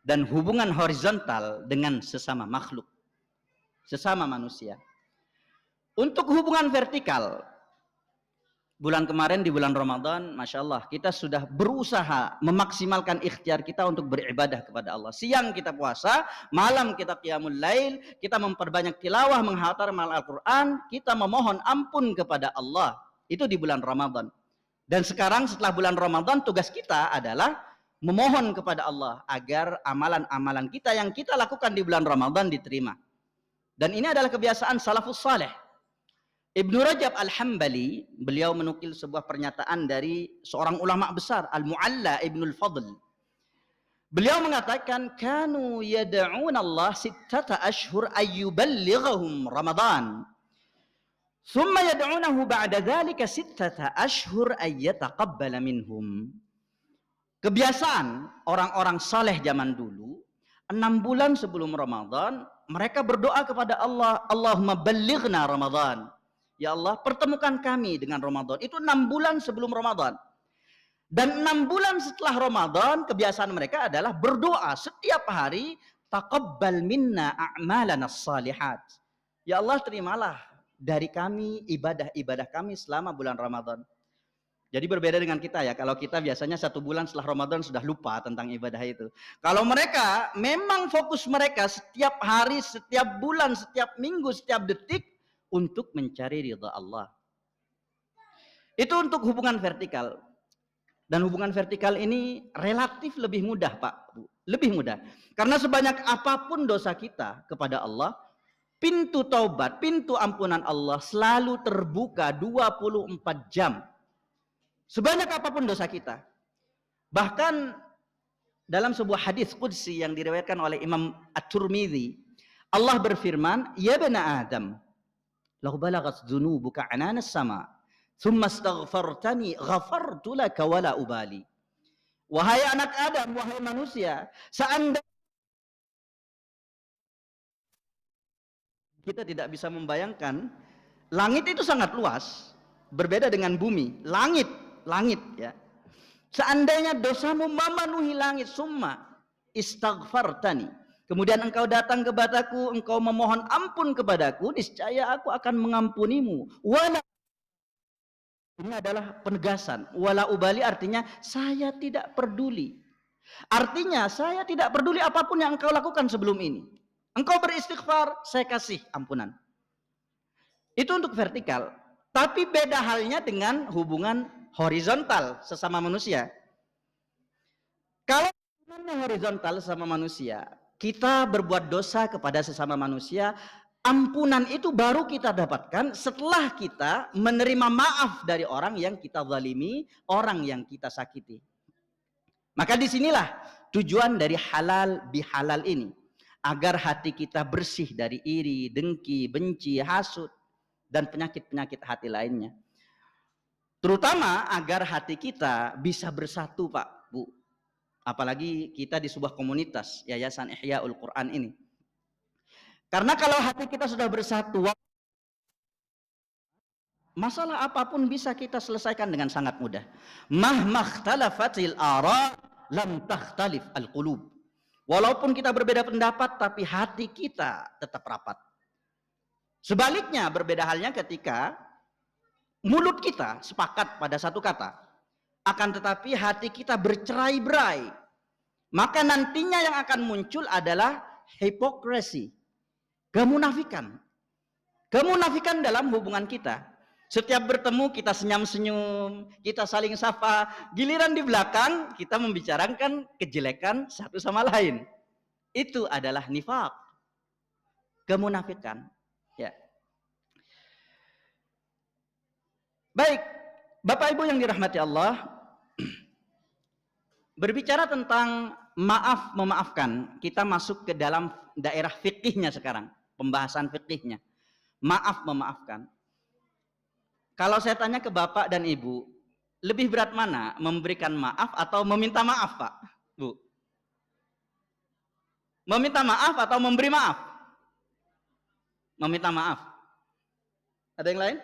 dan hubungan horizontal dengan sesama makhluk, sesama manusia. Untuk hubungan vertikal, bulan kemarin di bulan Ramadan, Masya Allah, kita sudah berusaha memaksimalkan ikhtiar kita untuk beribadah kepada Allah. Siang kita puasa, malam kita qiyamul lail, kita memperbanyak tilawah, menghafal Al-Quran, kita memohon ampun kepada Allah. Itu di bulan Ramadan. Dan sekarang setelah bulan Ramadan, tugas kita adalah memohon kepada Allah agar amalan-amalan kita yang kita lakukan di bulan Ramadan diterima. Dan ini adalah kebiasaan salafus saleh. Ibnu Rajab Al-Hambali, beliau menukil sebuah pernyataan dari seorang ulama besar, Al-Mu'alla Ibnul Fadl. Beliau mengatakan, kanu yad'una Allah sittata ashhur ayyuballighahum Ramadan. Thumma yad'unahu ba'da dhalika sittata ashhur ayyataqabbala minhum. Kebiasaan orang-orang saleh zaman dulu, 6 bulan sebelum Ramadan, mereka berdoa kepada Allah, Allahumma ballighna Ramadan. Ya Allah, pertemukan kami dengan Ramadan. Itu 6 bulan sebelum Ramadan. Dan 6 bulan setelah Ramadan, kebiasaan mereka adalah berdoa setiap hari, taqabbal minna a'malana salihat. Ya Allah, terimalah dari kami ibadah-ibadah kami selama bulan Ramadan. Jadi berbeda dengan kita ya. Kalau kita biasanya 1 bulan setelah Ramadan sudah lupa tentang ibadah itu. Kalau mereka, memang fokus mereka setiap hari, setiap bulan, setiap minggu, setiap detik, untuk mencari ridha Allah. Itu untuk hubungan vertikal. Dan hubungan vertikal ini relatif lebih mudah, Pak, Bu. Lebih mudah. Karena sebanyak apapun dosa kita kepada Allah, pintu taubat, pintu ampunan Allah selalu terbuka 24 jam. Sebanyak apapun dosa kita. Bahkan dalam sebuah hadis qudsi yang diriwayatkan oleh Imam At-Tirmidzi, Allah berfirman, "Ya bani Adam, law balagat dzunubuka ananas sama, thumma astaghfartani ghafartu laka wala ubali." Wahai anak Adam, wahai manusia, seandainya kita tidak bisa membayangkan, langit itu sangat luas, berbeda dengan bumi. Langit ya. Seandainya dosamu memenuhi langit, summa istaghfartani, kemudian engkau datang kepadaku, engkau memohon ampun kepadaku, niscaya aku akan mengampunimu. Wala, ini adalah penegasan. Wala ubali artinya saya tidak peduli. Artinya saya tidak peduli apapun yang engkau lakukan sebelum ini. Engkau beristighfar, saya kasih ampunan. Itu untuk vertikal. Tapi beda halnya dengan hubungan horizontal sesama manusia. Kalau hubungan horizontal sesama manusia, kita berbuat dosa kepada sesama manusia, ampunan itu baru kita dapatkan setelah kita menerima maaf dari orang yang kita zalimi, orang yang kita sakiti. Maka disinilah tujuan dari halal bihalal ini, agar hati kita bersih dari iri, dengki, benci, hasud, dan penyakit-penyakit hati lainnya. Terutama agar hati kita bisa bersatu, Pak, Bu. Apalagi kita di sebuah komunitas Yayasan Ihya'ul Quran ini. Karena kalau hati kita sudah bersatu, masalah apapun bisa kita selesaikan dengan sangat mudah. Mahmakhtalafatil ara lam takhtalif al-qulub. Walaupun kita berbeda pendapat, tapi hati kita tetap rapat. Sebaliknya, berbeda halnya ketika mulut kita sepakat pada satu kata, akan tetapi hati kita bercerai-berai, maka nantinya yang akan muncul adalah hipokrisi, kemunafikan. Kemunafikan dalam hubungan kita. Setiap bertemu kita senyum-senyum, kita saling sapa, giliran di belakang kita membicarakan kejelekan satu sama lain. Itu adalah nifaq, kemunafikan. Ya. Baik, Bapak Ibu yang dirahmati Allah, berbicara tentang maaf memaafkan, kita masuk ke dalam daerah fikihnya sekarang, pembahasan fikihnya. Maaf memaafkan. Kalau saya tanya ke Bapak dan Ibu, lebih berat mana? Memberikan maaf atau meminta maaf, Pak? Bu? Meminta maaf atau memberi maaf? Meminta maaf. Ada yang lain?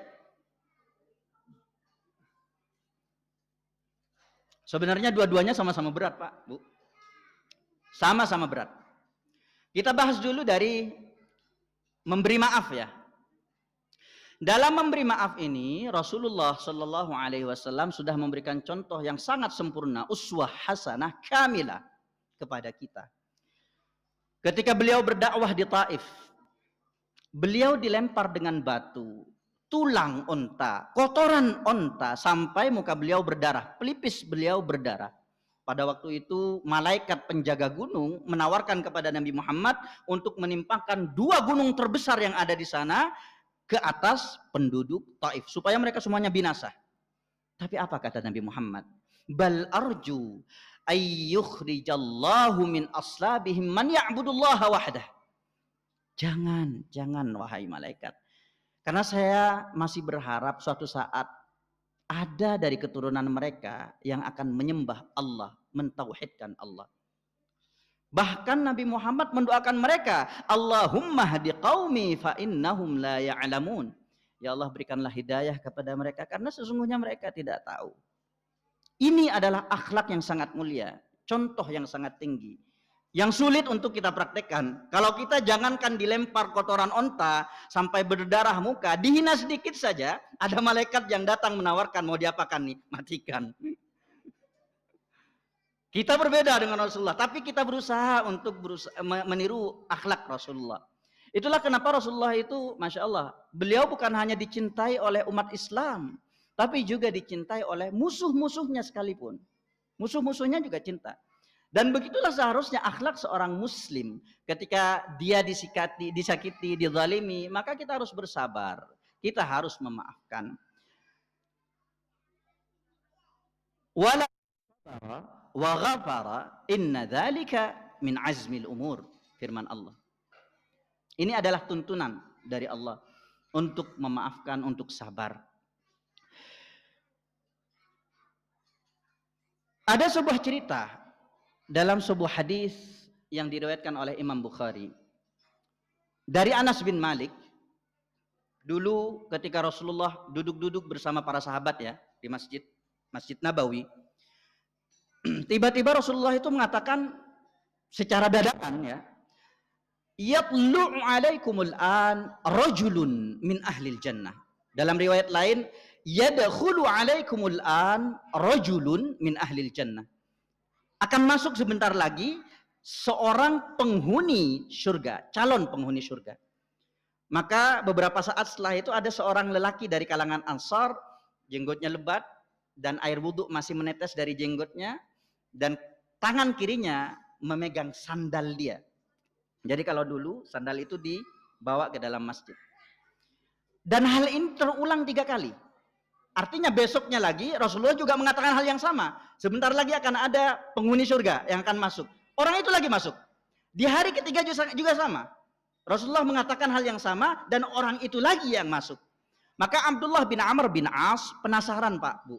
Sebenarnya dua-duanya sama-sama berat, Pak, Bu. Sama-sama berat. Kita bahas dulu dari memberi maaf ya. Dalam memberi maaf ini, Rasulullah Shallallahu Alaihi Wasallam sudah memberikan contoh yang sangat sempurna, uswah hasanah kamilah kepada kita. Ketika beliau berdakwah di Taif, beliau dilempar dengan batu, tulang onta, kotoran onta, sampai muka beliau berdarah, pelipis beliau berdarah. Pada waktu itu malaikat penjaga gunung menawarkan kepada Nabi Muhammad untuk menimpakan 2 gunung terbesar yang ada di sana ke atas penduduk Taif supaya mereka semuanya binasa. Tapi apa kata Nabi Muhammad? Bal arju ayyukhrijallahu min aslabihim man ya'budullaha wahdah. Jangan wahai malaikat. Karena saya masih berharap suatu saat ada dari keturunan mereka yang akan menyembah Allah, mentauhidkan Allah. Bahkan Nabi Muhammad mendoakan mereka, Allahumma hadi qaumi fa innahum la ya'lamun. Ya Allah, berikanlah hidayah kepada mereka karena sesungguhnya mereka tidak tahu. Ini adalah akhlak yang sangat mulia, contoh yang sangat tinggi, yang sulit untuk kita praktekkan. Kalau kita jangankan dilempar kotoran onta sampai berdarah muka, dihina sedikit saja, ada malaikat yang datang menawarkan, mau diapakan nih? Matikan. Kita berbeda dengan Rasulullah, tapi kita berusaha untuk meniru akhlak Rasulullah. Itulah kenapa Rasulullah itu, Masya Allah, beliau bukan hanya dicintai oleh umat Islam, tapi juga dicintai oleh musuh-musuhnya sekalipun. Musuh-musuhnya juga cinta. Dan begitulah seharusnya akhlak seorang muslim. Ketika dia disakiti, dizalimi, maka kita harus bersabar. Kita harus memaafkan. Wala wa ghafara inna dzalika min azmil umur, firman Allah. Ini adalah tuntunan dari Allah untuk memaafkan, untuk sabar. Ada sebuah cerita dalam sebuah hadis yang diriwayatkan oleh Imam Bukhari dari Anas bin Malik. Dulu ketika Rasulullah duduk-duduk bersama para sahabat ya di Masjid Nabawi, tiba-tiba Rasulullah itu mengatakan secara dadakan ya, yatlu'u alaikumul an rajulun min ahlil jannah. Dalam riwayat lain, yadkhulu alaikumul an rajulun min ahlil jannah. Akan masuk sebentar lagi seorang penghuni surga, calon penghuni surga. Maka beberapa saat setelah itu ada seorang lelaki dari kalangan Ansar, jenggotnya lebat dan air wudhu masih menetes dari jenggotnya, dan tangan kirinya memegang sandal dia. Jadi kalau dulu sandal itu dibawa ke dalam masjid. Dan hal ini terulang 3 kali. Artinya besoknya lagi Rasulullah juga mengatakan hal yang sama. Sebentar lagi akan ada penghuni surga yang akan masuk. Orang itu lagi masuk. Di hari ketiga juga sama. Rasulullah mengatakan hal yang sama dan orang itu lagi yang masuk. Maka Abdullah bin Amr bin As penasaran, Pak, Bu.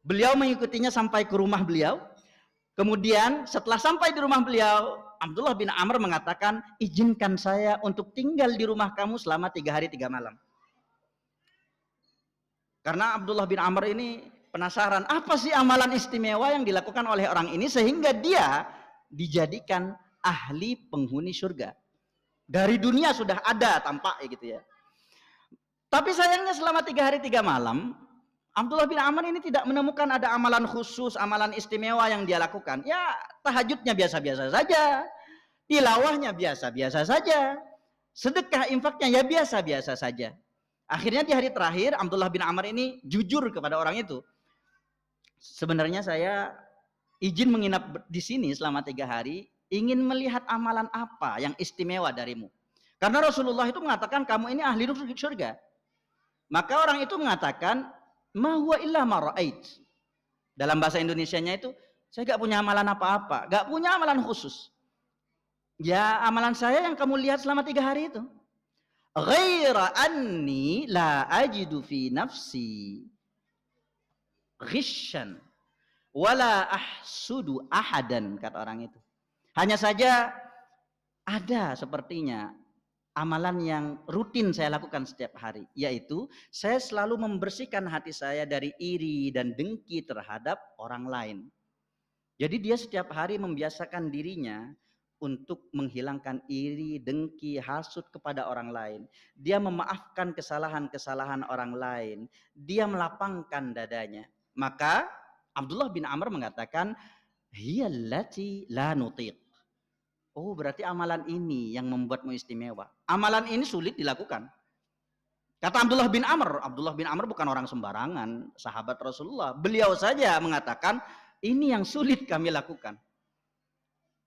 Beliau mengikutinya sampai ke rumah beliau. Kemudian setelah sampai di rumah beliau, Abdullah bin Amr mengatakan, izinkan saya untuk tinggal di rumah kamu selama 3 hari 3 malam. Karena Abdullah bin Amr ini penasaran, apa sih amalan istimewa yang dilakukan oleh orang ini sehingga dia dijadikan ahli penghuni surga. Dari dunia sudah ada tampak gitu ya. Tapi sayangnya selama 3 hari 3 malam, Abdullah bin Amr ini tidak menemukan ada amalan khusus, amalan istimewa yang dia lakukan. Ya tahajudnya biasa-biasa saja, tilawahnya biasa-biasa saja, sedekah infaknya ya biasa-biasa saja. Akhirnya di hari terakhir Abdullah bin Amr ini jujur kepada orang itu. Sebenarnya saya izin menginap di sini selama 3 hari, ingin melihat amalan apa yang istimewa darimu. Karena Rasulullah itu mengatakan kamu ini ahli surga. Maka orang itu mengatakan, ma huwa illa ma ra'ait. Dalam bahasa Indonesianya itu, Saya gak punya amalan apa-apa, gak punya amalan khusus. Ya amalan saya yang kamu lihat selama 3 hari itu. Ghaira anni la ajidu fi nafsi ghishan wala ahsudu ahadan, kata orang itu. Hanya saja ada sepertinya amalan yang rutin saya lakukan setiap hari, yaitu saya selalu membersihkan hati saya dari iri dan dengki terhadap orang lain. Jadi dia setiap hari membiasakan dirinya untuk menghilangkan iri, dengki, hasut kepada orang lain. Dia memaafkan kesalahan-kesalahan orang lain. Dia melapangkan dadanya. Maka Abdullah bin Amr mengatakan, hiyallati la nutiq. Oh, berarti amalan ini yang membuatmu istimewa. Amalan ini sulit dilakukan. Kata Abdullah bin Amr bukan orang sembarangan, sahabat Rasulullah. Beliau saja mengatakan, ini yang sulit kami lakukan.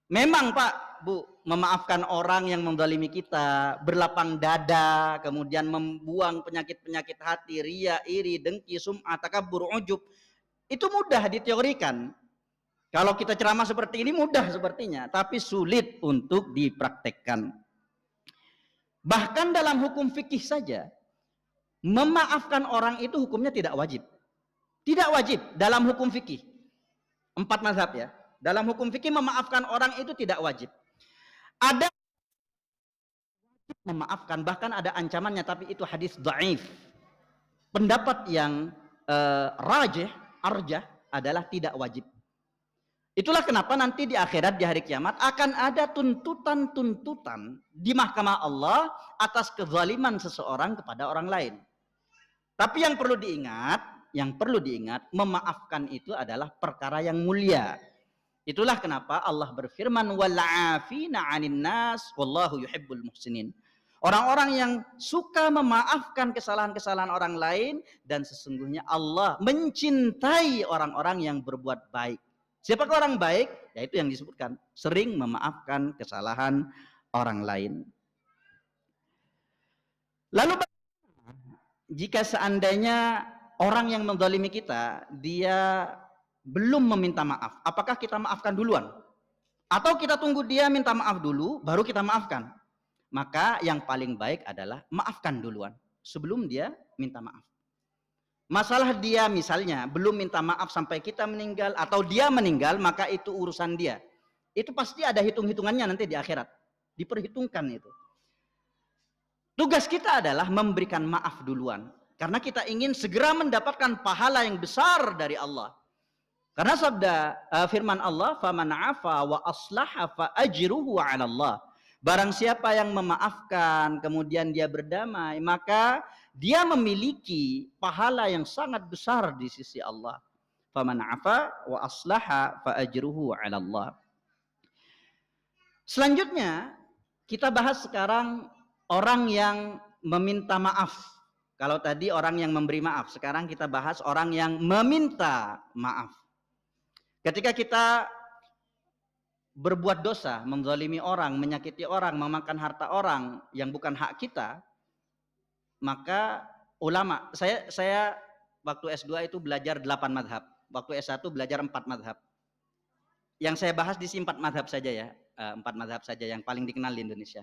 Memang Pak, Bu, memaafkan orang yang menzalimi kita, berlapang dada, kemudian membuang penyakit-penyakit hati, ria, iri, dengki, sum'ah, takabur, ujub. Itu mudah diteorikan. Kalau kita ceramah seperti ini mudah sepertinya, tapi sulit untuk dipraktekkan. Bahkan dalam hukum fikih saja, memaafkan orang itu hukumnya tidak wajib. Tidak wajib dalam hukum fikih. 4 mazhab ya. Dalam hukum fikih memaafkan orang itu tidak wajib. Ada memaafkan, bahkan ada ancamannya, tapi itu hadis dhaif. Pendapat yang arjah adalah tidak wajib. Itulah kenapa nanti di akhirat, di hari kiamat akan ada tuntutan-tuntutan di mahkamah Allah atas kezaliman seseorang kepada orang lain. Tapi yang perlu diingat, memaafkan itu adalah perkara yang mulia. Itulah kenapa Allah berfirman, wal 'afina 'anil nas wallahu yuhibbul muhsinin. Orang-orang yang suka memaafkan kesalahan-kesalahan orang lain, dan sesungguhnya Allah mencintai orang-orang yang berbuat baik. Siapakah orang baik? Yaitu yang disebutkan, sering memaafkan kesalahan orang lain. Lalu jika seandainya orang yang menzalimi kita, dia belum meminta maaf, apakah kita maafkan duluan? Atau kita tunggu dia minta maaf dulu, baru kita maafkan? Maka yang paling baik adalah maafkan duluan, sebelum dia minta maaf. Masalah dia misalnya belum minta maaf sampai kita meninggal, atau dia meninggal, maka itu urusan dia. Itu pasti ada hitung-hitungannya nanti di akhirat. Diperhitungkan itu. Tugas kita adalah memberikan maaf duluan. Karena kita ingin segera mendapatkan pahala yang besar dari Allah. Karena sabda firman Allah, "Faman 'afa wa aslaha fa ajruhu 'ala Allah." Barang siapa yang memaafkan kemudian dia berdamai, maka dia memiliki pahala yang sangat besar di sisi Allah. Faman 'afa wa aslaha fa ajruhu 'ala Allah. Selanjutnya kita bahas sekarang orang yang meminta maaf. Kalau tadi orang yang memberi maaf, sekarang kita bahas orang yang meminta maaf. Ketika kita berbuat dosa, menzalimi orang, menyakiti orang, memakan harta orang yang bukan hak kita, maka ulama, saya waktu S2 itu belajar 8 madhab, waktu S1 belajar 4 madhab. Yang saya bahas di sini 4 madhab saja ya, 4 madhab saja yang paling dikenal di Indonesia.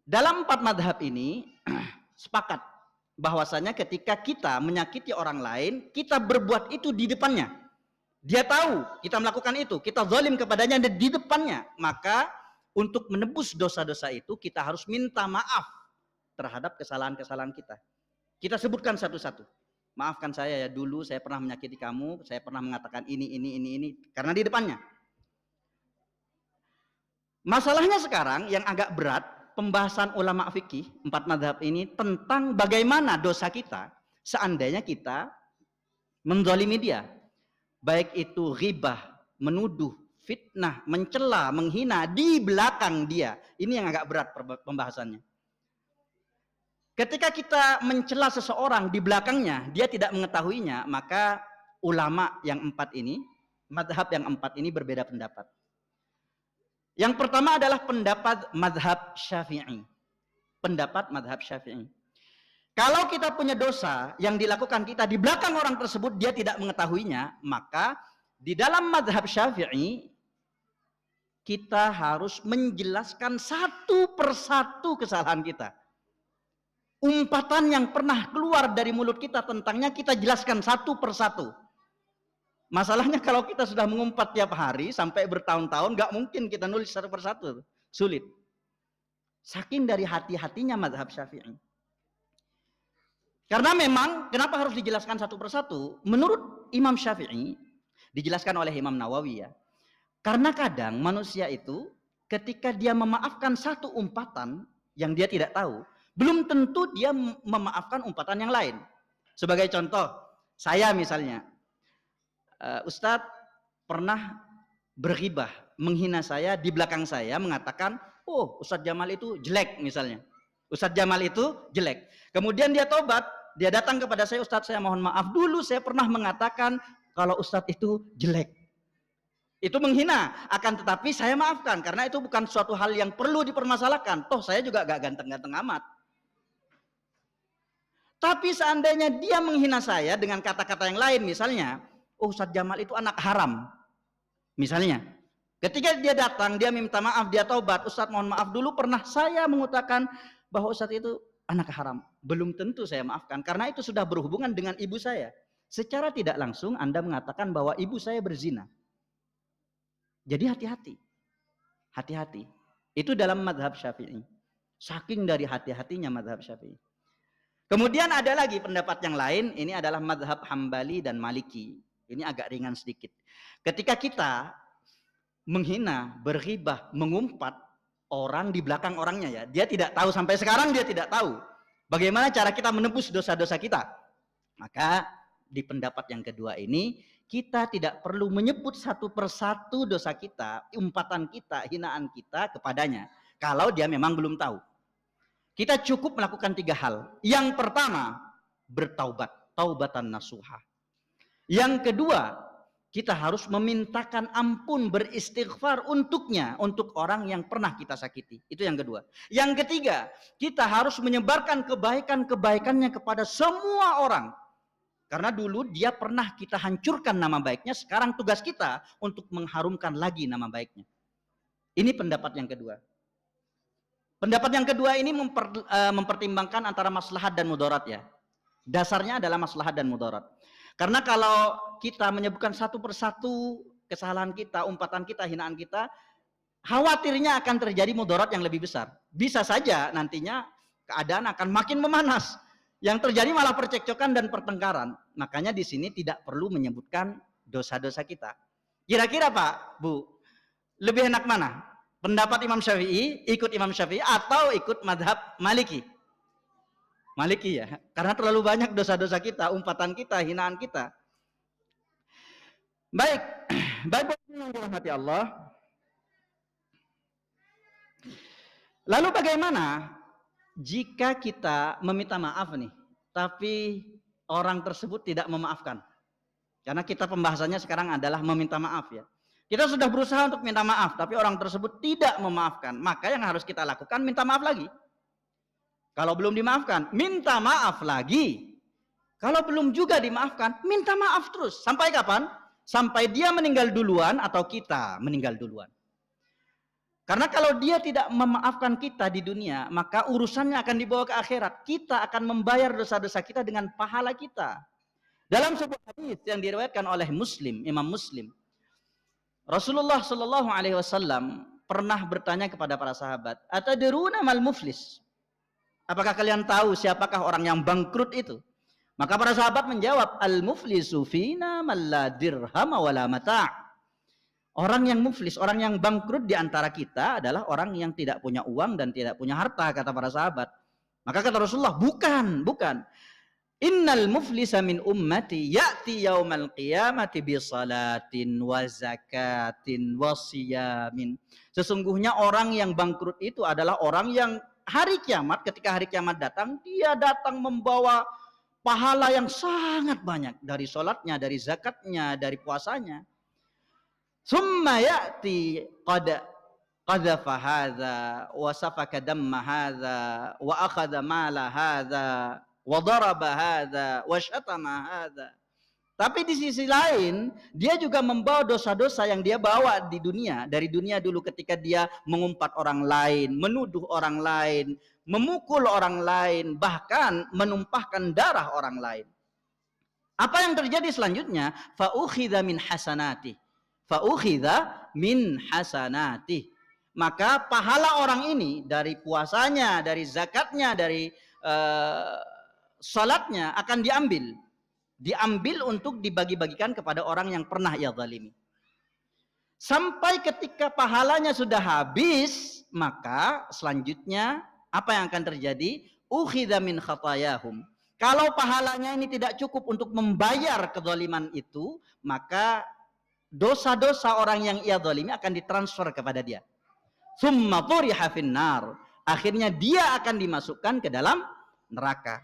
Dalam 4 madhab ini sepakat bahwasanya ketika kita menyakiti orang lain, kita berbuat itu di depannya. Dia tahu kita melakukan itu, kita zalim kepadanya di depannya. Maka untuk menebus dosa-dosa itu kita harus minta maaf terhadap kesalahan-kesalahan kita. Kita sebutkan satu-satu. Maafkan saya ya, dulu saya pernah menyakiti kamu, saya pernah mengatakan ini, karena di depannya. Masalahnya sekarang yang agak berat, pembahasan ulama fikih 4 mazhab ini tentang bagaimana dosa kita seandainya kita menzalimi dia. Baik itu ghibah, menuduh, fitnah, mencela, menghina di belakang dia. Ini yang agak berat pembahasannya. Ketika kita mencela seseorang di belakangnya, dia tidak mengetahuinya, maka ulama yang 4 ini, mazhab yang 4 ini berbeda pendapat. Yang pertama adalah pendapat mazhab Syafi'i. Pendapat mazhab Syafi'i. Kalau kita punya dosa yang dilakukan kita di belakang orang tersebut, dia tidak mengetahuinya, maka Di dalam mazhab Syafi'i, kita harus menjelaskan satu persatu kesalahan kita. Umpatan yang pernah keluar dari mulut kita tentangnya kita jelaskan satu persatu. Masalahnya kalau kita sudah mengumpat tiap hari sampai bertahun-tahun, nggak mungkin kita nulis satu persatu. Sulit. Saking dari hati-hatinya mazhab Syafi'i. Karena memang, kenapa harus dijelaskan satu persatu? Menurut Imam Syafi'i, dijelaskan oleh Imam Nawawi ya. Karena kadang manusia itu ketika dia memaafkan satu umpatan yang dia tidak tahu, belum tentu dia memaafkan umpatan yang lain. Sebagai contoh, saya misalnya, Ustadz pernah berghibah, menghina saya di belakang saya, mengatakan, oh Ustadz Jamal itu jelek misalnya. Ustadz Jamal itu jelek. Kemudian dia tobat, dia datang kepada saya, Ustadz saya mohon maaf, dulu saya pernah mengatakan kalau Ustadz itu jelek. Itu menghina, akan tetapi saya maafkan, karena itu bukan suatu hal yang perlu dipermasalahkan. Toh saya juga gak ganteng-ganteng amat. Tapi seandainya dia menghina saya dengan kata-kata yang lain, misalnya, oh Ustadz Jamal itu anak haram. Misalnya, ketika dia datang, dia minta maaf, dia taubat, Ustadz mohon maaf dulu pernah saya mengatakan bahwa Ustadz itu anak haram. Belum tentu saya maafkan, karena itu sudah berhubungan dengan ibu saya. Secara tidak langsung Anda mengatakan bahwa ibu saya berzina. Jadi hati-hati. Hati-hati. Itu dalam mazhab Syafi'i. Saking dari hati-hatinya mazhab Syafi'i. Kemudian ada lagi pendapat yang lain, ini adalah mazhab Hambali dan Maliki. Ini agak ringan sedikit. Ketika kita menghina, berghibah, mengumpat orang di belakang orangnya ya, dia tidak tahu, sampai sekarang dia tidak tahu bagaimana cara kita menebus dosa-dosa kita. Maka di pendapat yang kedua ini, kita tidak perlu menyebut satu persatu dosa kita, umpatan kita, hinaan kita kepadanya. Kalau dia memang belum tahu. Kita cukup melakukan 3 hal. Yang pertama, bertaubat. Taubatan nasuha. Yang kedua, kita harus memintakan ampun, beristighfar untuknya, untuk orang yang pernah kita sakiti. Itu yang kedua. Yang ketiga, kita harus menyebarkan kebaikan-kebaikannya kepada semua orang. Karena dulu dia pernah kita hancurkan nama baiknya, sekarang tugas kita untuk mengharumkan lagi nama baiknya. Ini pendapat yang kedua. Pendapat yang kedua ini mempertimbangkan antara maslahat dan mudarat ya. Dasarnya adalah maslahat dan mudarat. Karena kalau kita menyebutkan satu persatu kesalahan kita, umpatan kita, hinaan kita, khawatirnya akan terjadi mudarat yang lebih besar. Bisa saja nantinya keadaan akan makin memanas. Yang terjadi malah percekcokan dan pertengkaran. Makanya di sini tidak perlu menyebutkan dosa-dosa kita. Kira-kira Pak, Bu, lebih enak mana? Pendapat Imam Syafi'i, ikut Imam Syafi'i, atau ikut madhab Maliki? Maliki ya, karena terlalu banyak dosa-dosa kita, umpatan kita, hinaan kita. Baik, baik yang dirahmati Allah. Lalu bagaimana jika kita meminta maaf nih, tapi orang tersebut tidak memaafkan? Karena kita pembahasannya sekarang adalah meminta maaf ya. Kita sudah berusaha untuk minta maaf, tapi orang tersebut tidak memaafkan. Maka yang harus kita lakukan, minta maaf lagi. Kalau belum dimaafkan, minta maaf lagi. Kalau belum juga dimaafkan, minta maaf terus. Sampai kapan? Sampai dia meninggal duluan atau kita meninggal duluan. Karena kalau dia tidak memaafkan kita di dunia, maka urusannya akan dibawa ke akhirat. Kita akan membayar dosa-dosa kita dengan pahala kita. Dalam sebuah hadis yang diriwayatkan oleh Muslim, Imam Muslim, Rasulullah Shallallahu Alaihi Wasallam pernah bertanya kepada para sahabat, "Atadruna mal muflis?" Apakah kalian tahu siapakah orang yang bangkrut itu? Maka para sahabat menjawab, "Al-muflisu fina man la dirham wala mata'." Orang yang muflis, orang yang bangkrut di antara kita adalah orang yang tidak punya uang dan tidak punya harta, kata para sahabat. Maka kata Rasulullah, bukan. Innal muflisa min ummati ya'ti yaumal qiyamati bi salatin wa zakatin wa siyamin. Sesungguhnya orang yang bangkrut itu adalah orang yang hari kiamat, ketika hari kiamat datang, dia datang membawa pahala yang sangat banyak. Dari sholatnya, dari zakatnya, dari puasanya. Summa ya'ti qadhafa hadha wa safaka damma hadha wa akhadha mala hadha wa daraba hadha wa syatama hadha. Tapi di sisi lain, dia juga membawa dosa-dosa yang dia bawa di dunia. Dari dunia dulu ketika dia mengumpat orang lain, menuduh orang lain, memukul orang lain, bahkan menumpahkan darah orang lain. Apa yang terjadi selanjutnya? Fa'ukhidha min hasanati. Fa'ukhidha min hasanati. Maka pahala orang ini dari puasanya, dari zakatnya, dari salatnya akan diambil untuk dibagi-bagikan kepada orang yang pernah ia zalimi. Sampai ketika pahalanya sudah habis, maka selanjutnya apa yang akan terjadi? Ukhidha min khatayahum. Kalau pahalanya ini tidak cukup untuk membayar kezaliman itu, maka dosa-dosa orang yang ia zalimi akan ditransfer kepada dia. Tsumma turiha finnar. Akhirnya dia akan dimasukkan ke dalam neraka.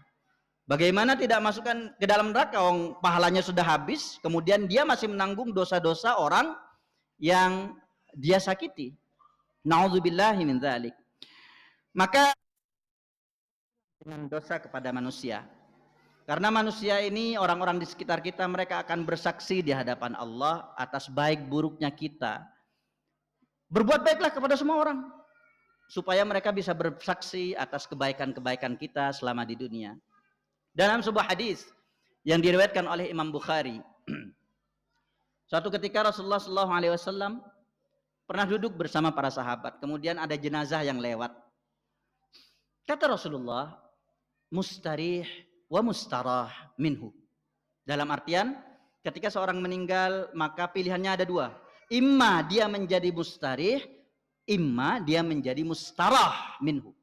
Bagaimana tidak masukkan ke dalam neraka? Pahalanya sudah habis, kemudian dia masih menanggung dosa-dosa orang yang dia sakiti. Na'udzubillahi min dzalik. Maka dengan dosa kepada manusia. Karena manusia ini, orang-orang di sekitar kita, mereka akan bersaksi di hadapan Allah atas baik buruknya kita. Berbuat baiklah kepada semua orang, supaya mereka bisa bersaksi atas kebaikan-kebaikan kita selama di dunia. Dalam sebuah hadis yang diriwayatkan oleh Imam Bukhari, suatu ketika Rasulullah SAW pernah duduk bersama para sahabat. Kemudian ada jenazah yang lewat. Kata Rasulullah, mustarih wa mustarah minhu. Dalam artian, ketika seorang meninggal, maka pilihannya ada dua. Imma dia menjadi mustarih, imma dia menjadi mustarah minhu.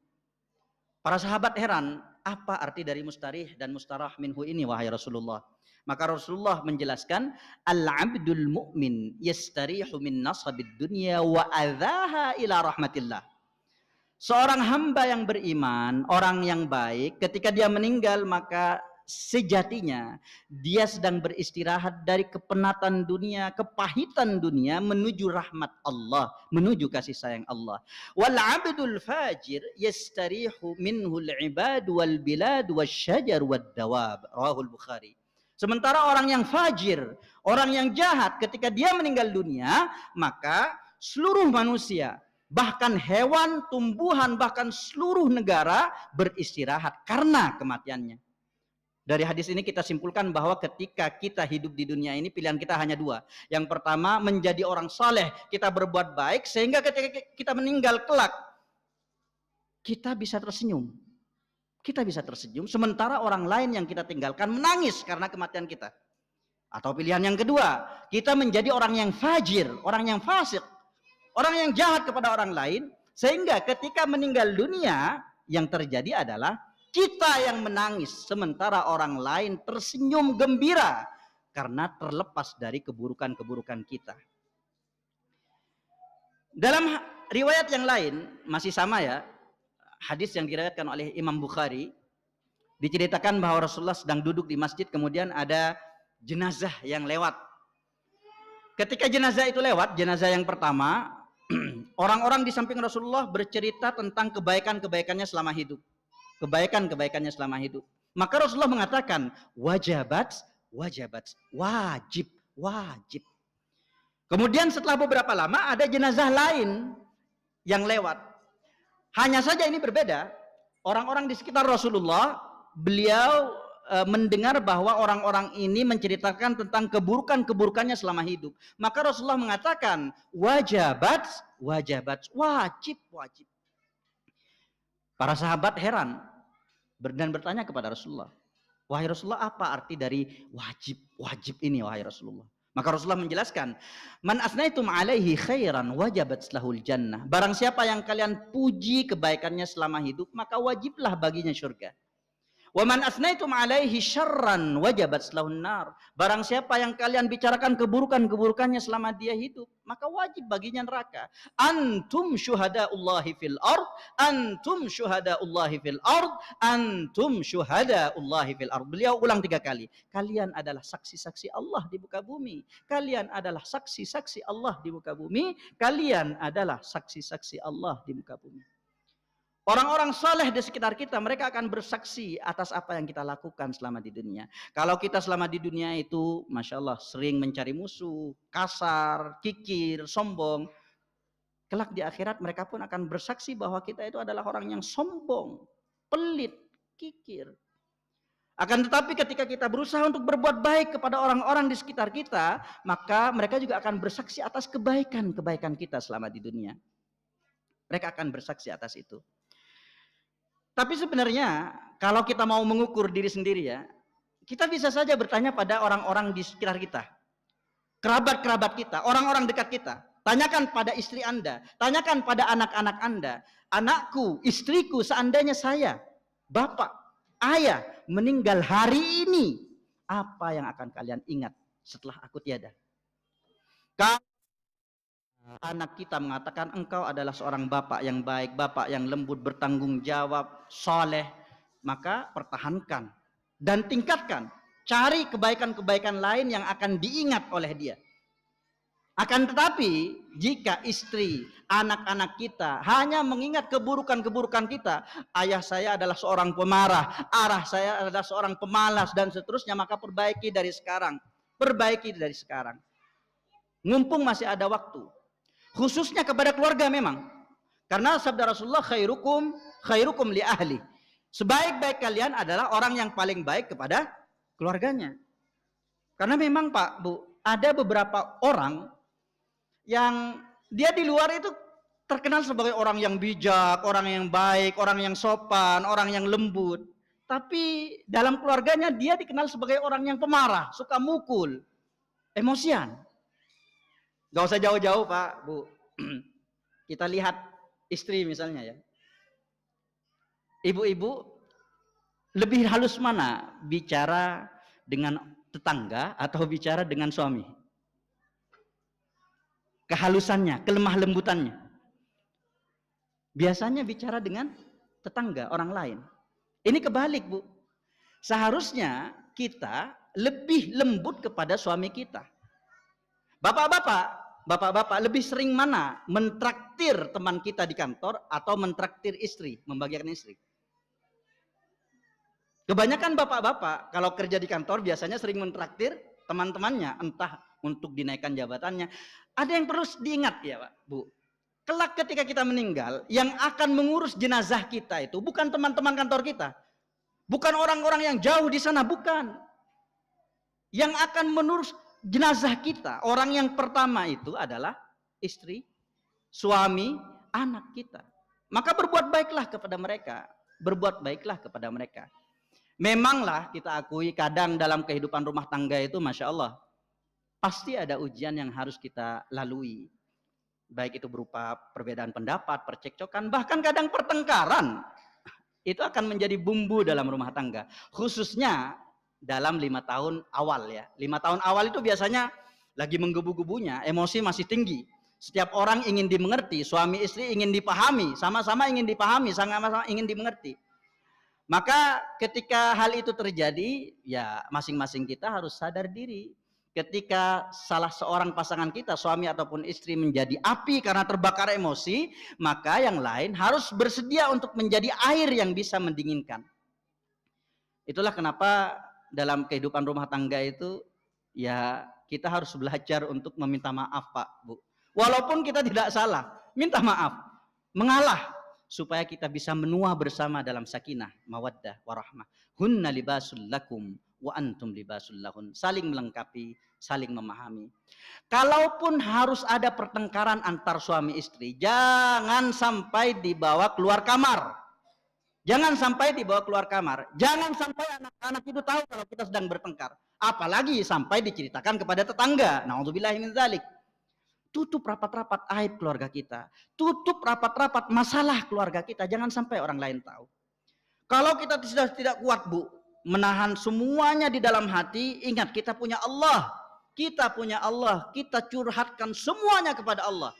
Para sahabat heran, apa arti dari mustarih dan mustarah minhu ini, wahai Rasulullah? Maka Rasulullah menjelaskan, al-abdul mu'min yastarihu min nasabid dunya wa adhaha ila rahmatillah. Seorang hamba yang beriman, orang yang baik, ketika dia meninggal, maka sejatinya dia sedang beristirahat dari kepenatan dunia, kepahitan dunia, menuju rahmat Allah, menuju kasih sayang Allah. Wal abdul fajir yastarihu minhul ibad wal bilad wasyajar wad dawab. Rawahul Bukhari. Sementara orang yang fajir, orang yang jahat, ketika dia meninggal dunia, maka seluruh manusia, bahkan hewan, tumbuhan, bahkan seluruh negara beristirahat karena kematiannya. Dari hadis ini kita simpulkan bahwa ketika kita hidup di dunia ini, pilihan kita hanya dua. Yang pertama, menjadi orang saleh, kita berbuat baik, sehingga ketika kita meninggal kelak, kita bisa tersenyum. Kita bisa tersenyum, sementara orang lain yang kita tinggalkan menangis karena kematian kita. Atau pilihan yang kedua, kita menjadi orang yang fajir, orang yang fasik, orang yang jahat kepada orang lain, sehingga ketika meninggal dunia, yang terjadi adalah kita yang menangis, sementara orang lain tersenyum gembira karena terlepas dari keburukan-keburukan kita. Dalam riwayat yang lain, masih sama ya, hadis yang diriwayatkan oleh Imam Bukhari, diceritakan bahwa Rasulullah sedang duduk di masjid, kemudian ada jenazah yang lewat. Ketika jenazah itu lewat, jenazah yang pertama, orang-orang di samping Rasulullah bercerita tentang kebaikan-kebaikannya selama hidup. Kebaikan-kebaikannya selama hidup. Maka Rasulullah mengatakan, wajabat, wajib. Kemudian setelah beberapa lama ada jenazah lain yang lewat. Hanya saja ini berbeda. Orang-orang di sekitar Rasulullah, beliau mendengar bahwa orang-orang ini menceritakan tentang keburukan-keburukannya selama hidup. Maka Rasulullah mengatakan, wajabat, wajib. Para sahabat heran dan bertanya kepada Rasulullah, wahai Rasulullah, apa arti dari wajib ini, wahai Rasulullah? Maka Rasulullah menjelaskan, man asnaitum alaihi khairan wajabat lahul jannah. Barang siapa yang kalian puji kebaikannya selama hidup, maka wajiblah baginya surga. Wa man asnaitum alaihi syarran wajabat lahun nar. Barang siapa yang kalian bicarakan keburukan-keburukannya selama dia hidup, maka wajib baginya neraka. Antum syuhadaullahi fil ard, antum syuhadaullahi fil ard, antum syuhadaullahi fil ard. Beliau ulang 3 kali. Kalian adalah saksi-saksi Allah di muka bumi. Kalian adalah saksi-saksi Allah di muka bumi. Kalian adalah saksi-saksi Allah di muka bumi. Orang-orang saleh di sekitar kita, mereka akan bersaksi atas apa yang kita lakukan selama di dunia. Kalau kita selama di dunia itu, Masya Allah, sering mencari musuh, kasar, kikir, sombong, kelak di akhirat mereka pun akan bersaksi bahwa kita itu adalah orang yang sombong, pelit, kikir. Akan tetapi ketika kita berusaha untuk berbuat baik kepada orang-orang di sekitar kita, maka mereka juga akan bersaksi atas kebaikan-kebaikan kita selama di dunia. Mereka akan bersaksi atas itu. Tapi sebenarnya kalau kita mau mengukur diri sendiri ya, kita bisa saja bertanya pada orang-orang di sekitar kita. Kerabat-kerabat kita, orang-orang dekat kita. Tanyakan pada istri Anda, tanyakan pada anak-anak Anda. Anakku, istriku, seandainya saya, bapak, ayah meninggal hari ini, apa yang akan kalian ingat setelah aku tiada? Kalau anak kita mengatakan engkau adalah seorang bapak yang baik, bapak yang lembut, bertanggung jawab, soleh, maka pertahankan dan tingkatkan. Cari kebaikan-kebaikan lain yang akan diingat oleh dia. Akan tetapi jika istri, anak-anak kita hanya mengingat keburukan-keburukan kita, ayah saya adalah seorang pemarah, arah saya adalah seorang pemalas dan seterusnya, maka perbaiki dari sekarang. Perbaiki dari sekarang. Mumpung masih ada waktu. Khususnya kepada keluarga memang. Karena sabda Rasulullah, khairukum li ahli. Sebaik-baik kalian adalah orang yang paling baik kepada keluarganya. Karena memang Pak, Bu, ada beberapa orang yang dia di luar itu terkenal sebagai orang yang bijak, orang yang baik, orang yang sopan, orang yang lembut. Tapi dalam keluarganya dia dikenal sebagai orang yang pemarah, suka mukul, emosian. Gak usah jauh-jauh Pak, Bu. Kita lihat istri misalnya ya. Ibu-ibu lebih halus mana? Bicara dengan tetangga atau bicara dengan suami? Kehalusannya, kelemah lembutannya. Biasanya bicara dengan tetangga, orang lain. Ini kebalik Bu. Seharusnya kita lebih lembut kepada suami kita. Bapak-bapak lebih sering mana mentraktir teman kita di kantor atau mentraktir istri, membagikan istri? Kebanyakan bapak-bapak kalau kerja di kantor biasanya sering mentraktir teman-temannya, entah untuk dinaikkan jabatannya. Ada yang perlu diingat ya Pak, Bu. Kelak ketika kita meninggal, yang akan mengurus jenazah kita itu bukan teman-teman kantor kita. Bukan orang-orang yang jauh di sana, bukan. Yang akan mengurus jenazah kita, orang yang pertama itu adalah istri, suami, anak kita. Maka berbuat baiklah kepada mereka. Berbuat baiklah kepada mereka. Memanglah kita akui kadang dalam kehidupan rumah tangga itu Masya Allah, pasti ada ujian yang harus kita lalui. Baik itu berupa perbedaan pendapat, percekcokan, bahkan kadang pertengkaran. Itu akan menjadi bumbu dalam rumah tangga. Khususnya dalam 5 tahun awal ya. 5 tahun awal itu biasanya lagi menggebu-gebunya, emosi masih tinggi. Setiap orang ingin dimengerti, suami istri ingin dipahami, sama-sama ingin dipahami, sama-sama ingin dimengerti. Maka ketika hal itu terjadi, ya masing-masing kita harus sadar diri. Ketika salah seorang pasangan kita, suami ataupun istri menjadi api karena terbakar emosi, maka yang lain harus bersedia untuk menjadi air yang bisa mendinginkan. Itulah kenapa dalam kehidupan rumah tangga itu, ya kita harus belajar untuk meminta maaf Pak, Bu. Walaupun kita tidak salah, minta maaf, mengalah, supaya kita bisa menua bersama dalam sakinah, mawaddah, warahmah. Hunna libasul lakum wa antum libasul lahun. Saling melengkapi, saling memahami. Kalaupun harus ada pertengkaran antar suami istri, jangan sampai dibawa keluar kamar. Jangan sampai dibawa keluar kamar. Jangan sampai anak-anak itu tahu kalau kita sedang bertengkar. Apalagi sampai diceritakan kepada tetangga. Na'udzubillahi min dzalik. Tutup rapat-rapat aib keluarga kita. Tutup rapat-rapat masalah keluarga kita. Jangan sampai orang lain tahu. Kalau kita sudah tidak kuat Bu, menahan semuanya di dalam hati, ingat kita punya Allah. Kita punya Allah. Kita curhatkan semuanya kepada Allah.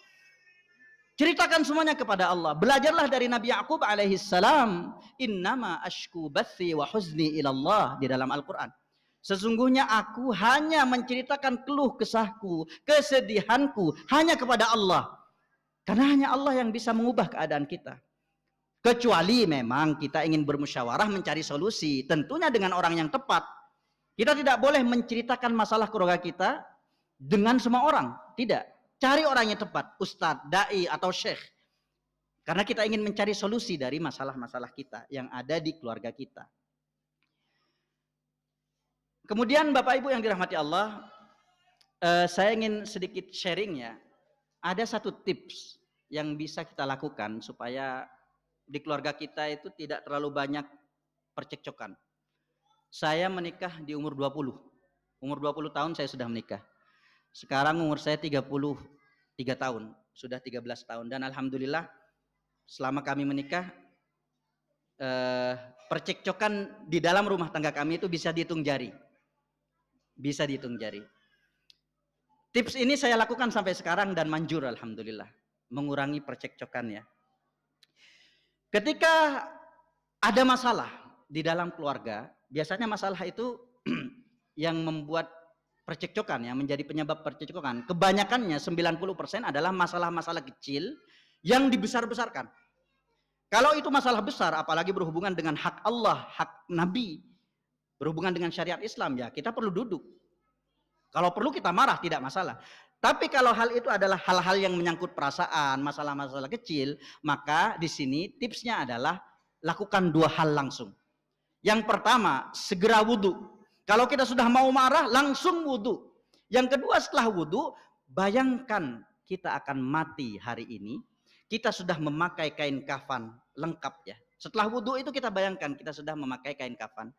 Ceritakan semuanya kepada Allah. Belajarlah dari Nabi Ya'qub alaihissalam. Innama ashku bathi wa huzni ilallah. Di dalam Al-Quran. Sesungguhnya aku hanya menceritakan keluh kesahku, kesedihanku hanya kepada Allah. Karena hanya Allah yang bisa mengubah keadaan kita. Kecuali memang kita ingin bermusyawarah mencari solusi, tentunya dengan orang yang tepat. Kita tidak boleh menceritakan masalah keluarga kita dengan semua orang, tidak. Cari orang yang tepat, ustadz, dai atau syekh. Karena kita ingin mencari solusi dari masalah-masalah kita yang ada di keluarga kita. Kemudian Bapak Ibu yang dirahmati Allah, saya ingin sedikit sharing ya. Ada satu tips yang bisa kita lakukan supaya di keluarga kita itu tidak terlalu banyak percekcokan. Saya menikah di umur 20. Umur 20 tahun saya sudah menikah. Sekarang umur saya 33 tahun. Sudah 13 tahun. Dan alhamdulillah selama kami menikah, percekcokan di dalam rumah tangga kami itu bisa dihitung jari. Bisa dihitung jari. Tips ini saya lakukan sampai sekarang dan manjur alhamdulillah. Mengurangi percekcokan ya. Ketika ada masalah di dalam keluarga, biasanya masalah itu yang membuat percekcokan ya, menjadi penyebab percekcokan. Kebanyakannya 90% adalah masalah-masalah kecil yang dibesar-besarkan. Kalau itu masalah besar, apalagi berhubungan dengan hak Allah, hak Nabi, berhubungan dengan syariat Islam, ya kita perlu duduk. Kalau perlu kita marah, tidak masalah. Tapi kalau hal itu adalah hal-hal yang menyangkut perasaan, masalah-masalah kecil, maka di sini tipsnya adalah lakukan dua hal langsung. Yang pertama, segera wudhu. Kalau kita sudah mau marah, langsung wudhu. Yang kedua, setelah wudhu, bayangkan kita akan mati hari ini. Kita sudah memakai kain kafan lengkap ya. Setelah wudhu itu kita bayangkan kita sudah memakai kain kafan.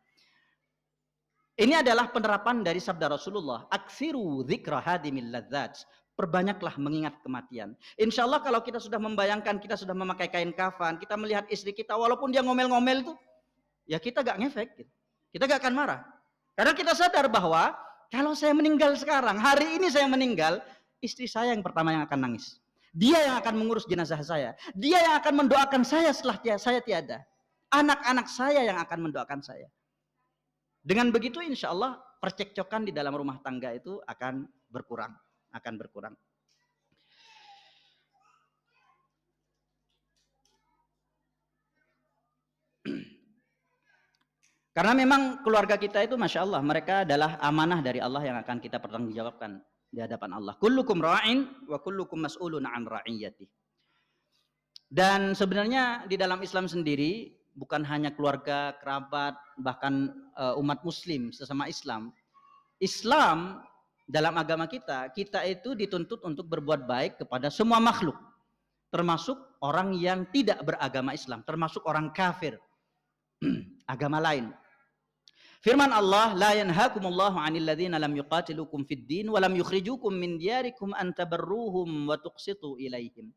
Ini adalah penerapan dari sabda Rasulullah. Aksiru dzikra hadimil ladzat. Perbanyaklah mengingat kematian. Insya Allah kalau kita sudah membayangkan kita sudah memakai kain kafan, kita melihat istri kita walaupun dia ngomel-ngomel tuh, ya kita gak ngefek. Kita gak akan marah. Karena kita sadar bahwa kalau saya meninggal sekarang, hari ini saya meninggal, istri saya yang pertama yang akan nangis. Dia yang akan mengurus jenazah saya. Dia yang akan mendoakan saya setelah saya tiada. Anak-anak saya yang akan mendoakan saya. Dengan begitu insya Allah percekcokan di dalam rumah tangga itu akan berkurang. Karena memang keluarga kita itu Masya Allah, mereka adalah amanah dari Allah yang akan kita pertanggungjawabkan di hadapan Allah. Kullukum ra'in wa kullukum mas'ulun an ra'iyyati. Dan sebenarnya di dalam Islam sendiri, bukan hanya keluarga, kerabat, bahkan umat muslim sesama Islam. Islam dalam agama kita itu dituntut untuk berbuat baik kepada semua makhluk. Termasuk orang yang tidak beragama Islam, termasuk orang kafir, agama lain. Firman Allah, la yanhakumullahu 'anil ladzina lam yuqatilukum fid din wa lam yukhrijukum min diyarikum an tabarruhum wa tuqsitu ilaihim.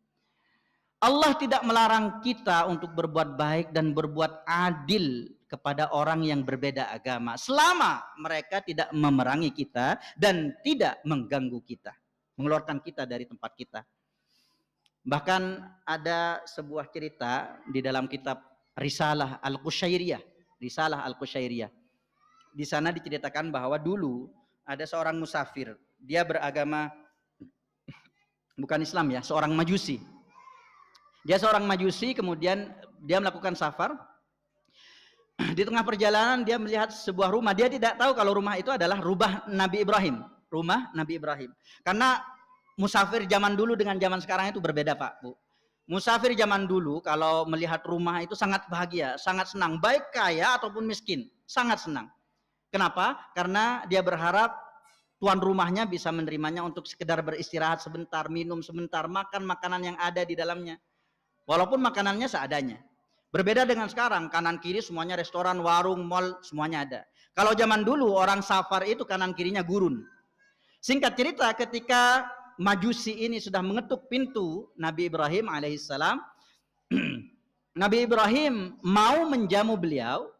Allah tidak melarang kita untuk berbuat baik dan berbuat adil kepada orang yang berbeda agama selama mereka tidak memerangi kita dan tidak mengganggu kita, mengeluarkan kita dari tempat kita. Bahkan ada sebuah cerita di dalam kitab Risalah Al-Qusyairiyah. Di sana diceritakan bahwa dulu ada seorang musafir, dia beragama bukan Islam ya, seorang Majusi. Dia seorang Majusi, kemudian dia melakukan safar. Di tengah perjalanan dia melihat sebuah rumah. Dia tidak tahu kalau rumah itu adalah rumah Nabi Ibrahim. Rumah Nabi Ibrahim. Karena musafir zaman dulu dengan zaman sekarang itu berbeda Pak, Bu. Musafir zaman dulu kalau melihat rumah itu sangat bahagia, sangat senang. Baik kaya ataupun miskin, sangat senang. Kenapa? Karena dia berharap tuan rumahnya bisa menerimanya untuk sekedar beristirahat sebentar, minum sebentar, makan makanan yang ada di dalamnya. Walaupun makanannya seadanya. Berbeda dengan sekarang, kanan kiri semuanya restoran, warung, mal, semuanya ada. Kalau zaman dulu orang safar itu kanan kirinya gurun. Singkat cerita, ketika Majusi ini sudah mengetuk pintu Nabi Ibrahim alaihissalam, Nabi Ibrahim mau menjamu beliau,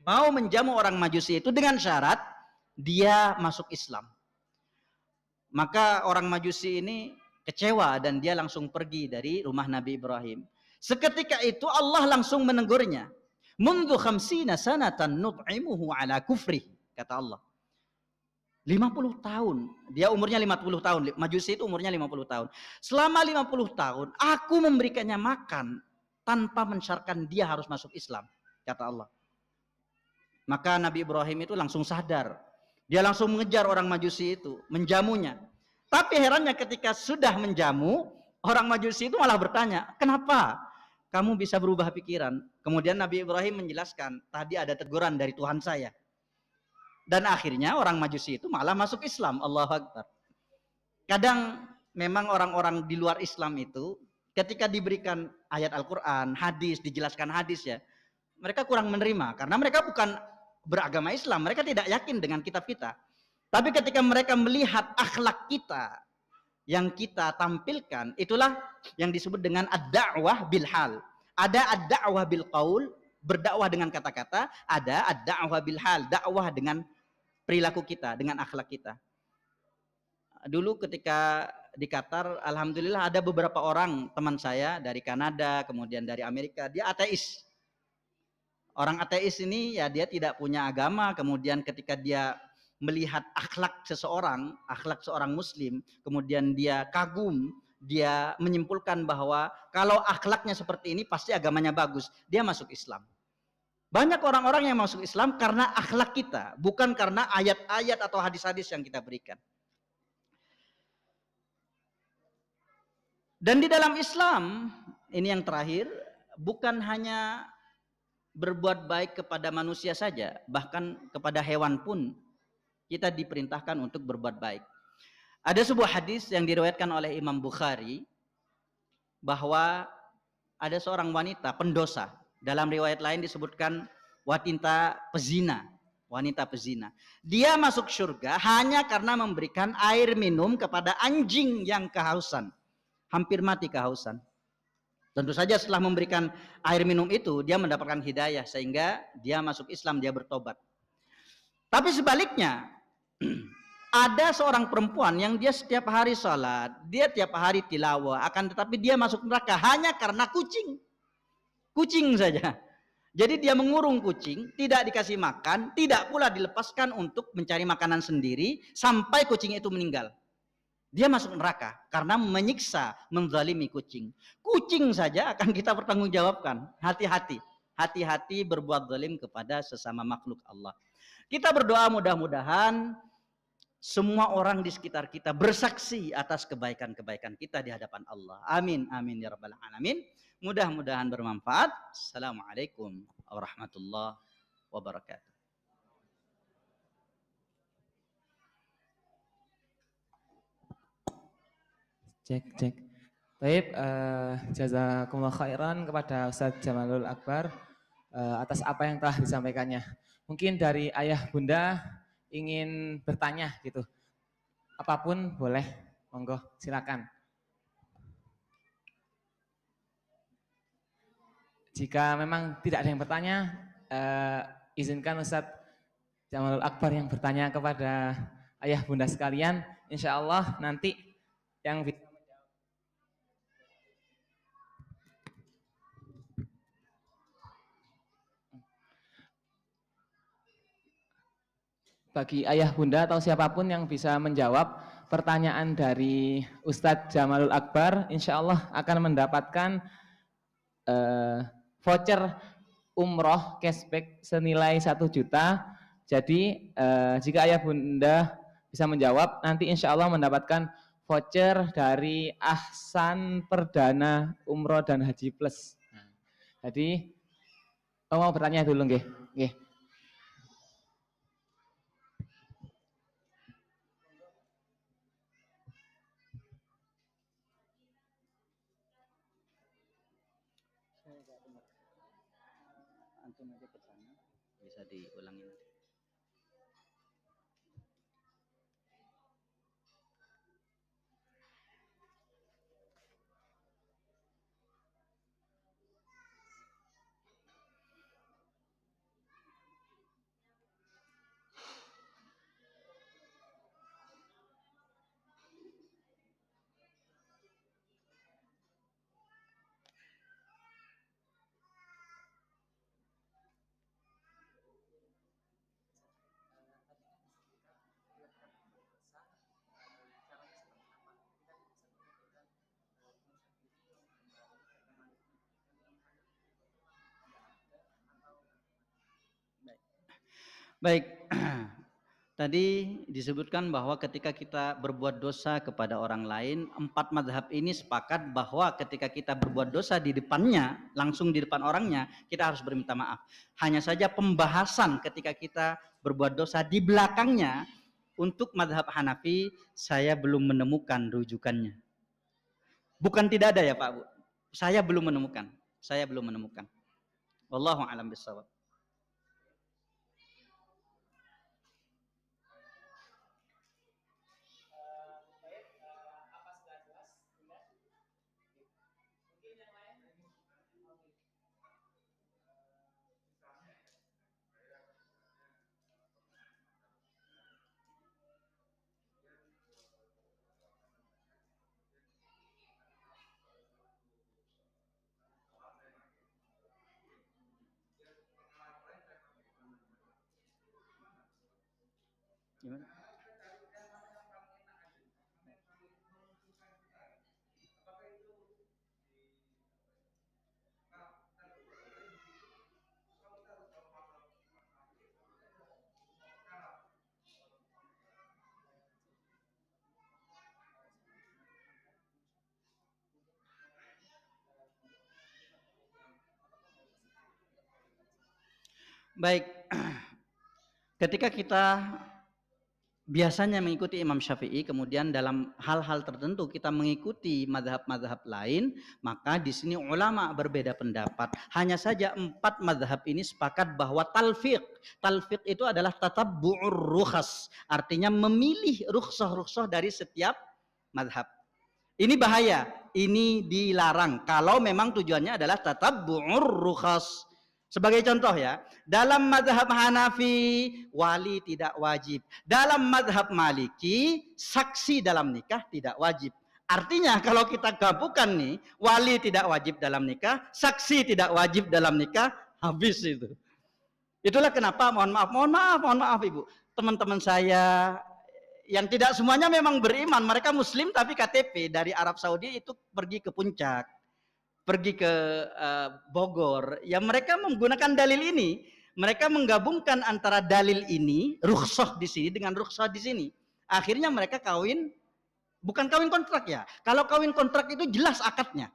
mau menjamu orang Majusi itu dengan syarat dia masuk Islam. Maka orang Majusi ini kecewa dan dia langsung pergi dari rumah Nabi Ibrahim. Seketika itu Allah langsung menegurnya. Mundu khamsina sanatan nut'imuhu ala kufri, kata Allah. 50 tahun. Dia umurnya 50 tahun. Majusi itu umurnya 50 tahun. Selama 50 tahun aku memberikannya makan tanpa mensyaratkan dia harus masuk Islam, kata Allah. Maka Nabi Ibrahim itu langsung sadar. Dia langsung mengejar orang Majusi itu, menjamunya. Tapi herannya ketika sudah menjamu, orang Majusi itu malah bertanya, kenapa kamu bisa berubah pikiran? Kemudian Nabi Ibrahim menjelaskan, tadi ada teguran dari Tuhan saya. Dan akhirnya orang Majusi itu malah masuk Islam. Allahu Akbar. Kadang memang orang-orang di luar Islam itu ketika diberikan ayat Al-Quran, hadis, dijelaskan hadis ya, mereka kurang menerima karena mereka bukan beragama Islam, mereka tidak yakin dengan kitab kita. Tapi ketika mereka melihat akhlak kita yang kita tampilkan, itulah yang disebut dengan ad-da'wah bil hal. Ada ad-da'wah bil qaul, berdakwah dengan kata-kata, ada ad-da'wah bil hal, dakwah dengan perilaku kita, dengan akhlak kita. Dulu ketika di Qatar, alhamdulillah ada beberapa orang teman saya dari Kanada, kemudian dari Amerika, dia ateis. Orang ateis ini ya dia tidak punya agama, kemudian ketika dia melihat akhlak seorang muslim, kemudian dia kagum, dia menyimpulkan bahwa kalau akhlaknya seperti ini pasti agamanya bagus, dia masuk Islam. Banyak orang-orang yang masuk Islam karena akhlak kita, bukan karena ayat-ayat atau hadis-hadis yang kita berikan. Dan di dalam Islam, ini yang terakhir, bukan hanya berbuat baik kepada manusia saja, bahkan kepada hewan pun kita diperintahkan untuk berbuat baik. Ada sebuah hadis yang diriwayatkan oleh Imam Bukhari bahwa ada seorang wanita pendosa. Dalam riwayat lain disebutkan wanita pezina. Dia masuk surga hanya karena memberikan air minum kepada anjing yang kehausan. Hampir mati kehausan. Tentu saja setelah memberikan air minum itu, dia mendapatkan hidayah sehingga dia masuk Islam, dia bertobat. Tapi sebaliknya, ada seorang perempuan yang dia setiap hari sholat, dia tiap hari tilawah, akan tetapi dia masuk neraka hanya karena kucing. Kucing saja. Jadi dia mengurung kucing, tidak dikasih makan, tidak pula dilepaskan untuk mencari makanan sendiri sampai kucing itu meninggal. Dia masuk neraka karena menyiksa, menzalimi kucing. Kucing saja akan kita pertanggungjawabkan. Hati-hati. Hati-hati berbuat zalim kepada sesama makhluk Allah. Kita berdoa mudah-mudahan semua orang di sekitar kita bersaksi atas kebaikan-kebaikan kita di hadapan Allah. Amin. Amin ya rabbal alamin. Mudah-mudahan bermanfaat. Assalamualaikum warahmatullahi wabarakatuh. Cek. Baik, jazakumullah khairan kepada Ustadz Jamalul Akbar atas apa yang telah disampaikannya. Mungkin dari ayah bunda ingin bertanya gitu. Apapun boleh, monggo silakan. Jika memang tidak ada yang bertanya, izinkan Ustadz Jamalul Akbar yang bertanya kepada ayah bunda sekalian. Insya Allah nanti yang bisa bagi ayah bunda atau siapapun yang bisa menjawab pertanyaan dari Ustadz Jamalul Akbar, insya Allah akan mendapatkan voucher umroh cashback senilai 1 juta. Jadi jika ayah bunda bisa menjawab, nanti insya Allah mendapatkan voucher dari Ahsan Perdana Umroh dan Haji Plus. Jadi mau bertanya dulu nggih. Antum aja ke sana, bisa diulangi nanti. Baik, tadi disebutkan bahwa ketika kita berbuat dosa kepada orang lain, 4 mazhab ini sepakat bahwa ketika kita berbuat dosa di depannya, langsung di depan orangnya, kita harus berminta maaf. Hanya saja pembahasan ketika kita berbuat dosa di belakangnya, untuk mazhab Hanafi, saya belum menemukan rujukannya. Bukan tidak ada ya Pak Bu, saya belum menemukan. Wallahu a'lam bishawab. Gimana? Baik, ketika kita biasanya mengikuti Imam Syafi'i, kemudian dalam hal-hal tertentu kita mengikuti mazhab-mazhab lain, maka di sini ulama berbeda pendapat. Hanya saja 4 mazhab ini sepakat bahwa talfiq itu adalah tatabbu'ur rukhas, artinya memilih rukhsah-rukhsah dari setiap mazhab. Ini bahaya, ini dilarang kalau memang tujuannya adalah tatabbu'ur rukhas. Sebagai contoh ya, dalam mazhab Hanafi wali tidak wajib. Dalam mazhab Maliki saksi dalam nikah tidak wajib. Artinya kalau kita gabungkan nih, wali tidak wajib dalam nikah, saksi tidak wajib dalam nikah, habis itu. Itulah kenapa mohon maaf Ibu, teman-teman saya yang tidak semuanya memang beriman, mereka muslim tapi KTP dari Arab Saudi itu pergi ke puncak, pergi ke Bogor, ya mereka menggunakan dalil ini, mereka menggabungkan antara dalil ini, rukhsah di sini dengan rukhsah di sini. Akhirnya mereka kawin, bukan kawin kontrak ya. Kalau kawin kontrak itu jelas akadnya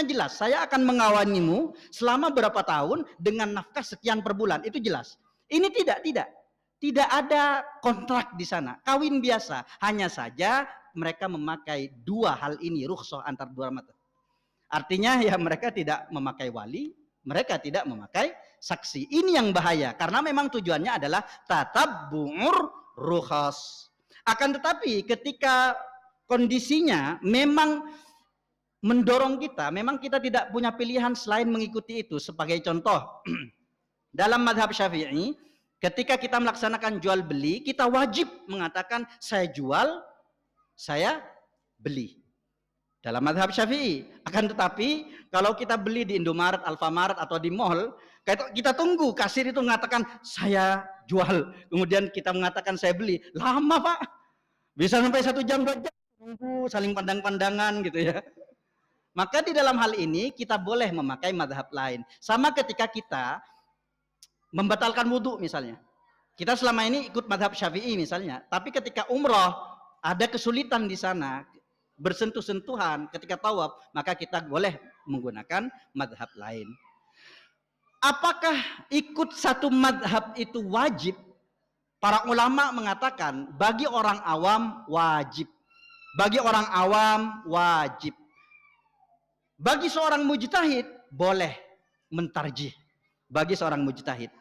jelas. Saya akan mengawanimu selama berapa tahun dengan nafkah sekian per bulan, itu jelas. Ini tidak ada kontrak di sana, kawin biasa. Hanya saja mereka memakai 2 hal ini, rukhsah antar 2 mata. Artinya ya mereka tidak memakai wali, mereka tidak memakai saksi. Ini yang bahaya karena memang tujuannya adalah tatabbu'ur rukhas. Akan tetapi ketika kondisinya memang mendorong kita, memang kita tidak punya pilihan selain mengikuti itu. Sebagai contoh, dalam mazhab Syafi'i, ketika kita melaksanakan jual beli, kita wajib mengatakan saya jual, saya beli. Dalam mazhab Syafi'i. Akan tetapi kalau kita beli di Indomaret, Alfamaret atau di mall, kita tunggu kasir itu mengatakan saya jual, kemudian kita mengatakan saya beli. Lama Pak, bisa sampai 1 jam 2 jam tunggu, saling pandang-pandangan gitu ya. Maka di dalam hal ini kita boleh memakai mazhab lain. Sama ketika kita membatalkan wudhu misalnya, kita selama ini ikut mazhab Syafi'i misalnya, tapi ketika umroh ada kesulitan di sana, bersentuh-sentuhan ketika tawaf, maka kita boleh menggunakan mazhab lain. Apakah ikut satu mazhab itu wajib? Para ulama mengatakan bagi orang awam wajib. Bagi orang awam wajib. Bagi seorang mujtahid boleh mentarjih. Bagi seorang mujtahid.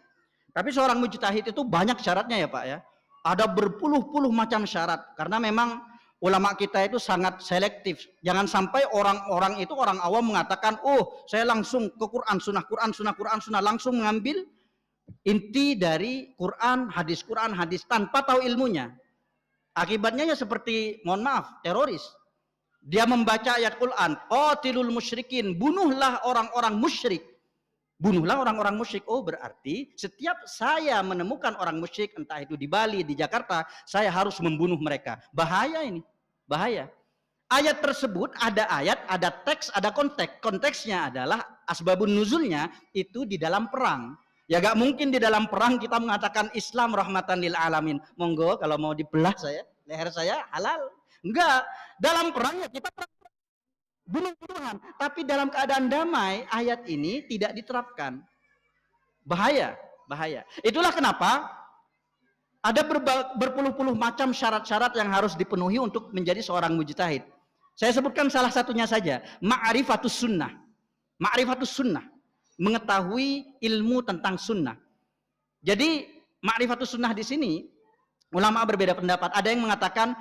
Tapi seorang mujtahid itu banyak syaratnya ya Pak ya. Ada berpuluh-puluh macam syarat karena memang ulama kita itu sangat selektif. Jangan sampai orang-orang itu, orang awam mengatakan, oh saya langsung ke Quran, sunnah, langsung mengambil inti dari Quran, hadis tanpa tahu ilmunya. Akibatnya ya seperti, mohon maaf, teroris. Dia membaca ayat Quran, qatilul musyrikin, bunuhlah orang-orang musyrik. Bunuhlah orang-orang musyrik. Oh berarti setiap saya menemukan orang musyrik, entah itu di Bali, di Jakarta, saya harus membunuh mereka. Bahaya ini, bahaya. Ayat tersebut ada ayat, ada teks, ada konteks. Konteksnya adalah asbabun nuzulnya itu di dalam perang. Ya gak mungkin di dalam perang kita mengatakan Islam rahmatan lil alamin. Monggo kalau mau dibelah saya, leher saya halal. Enggak. Dalam perang ya kita bunuh-bunuhan. Tapi dalam keadaan damai, ayat ini tidak diterapkan. Bahaya, bahaya. Itulah kenapa ada berpuluh-puluh macam syarat-syarat yang harus dipenuhi untuk menjadi seorang mujtahid. Saya sebutkan salah satunya saja, ma'rifatus sunnah. Ma'rifatus sunnah, mengetahui ilmu tentang sunnah. Jadi ma'rifatus sunnah di sini ulama berbeda pendapat. Ada yang mengatakan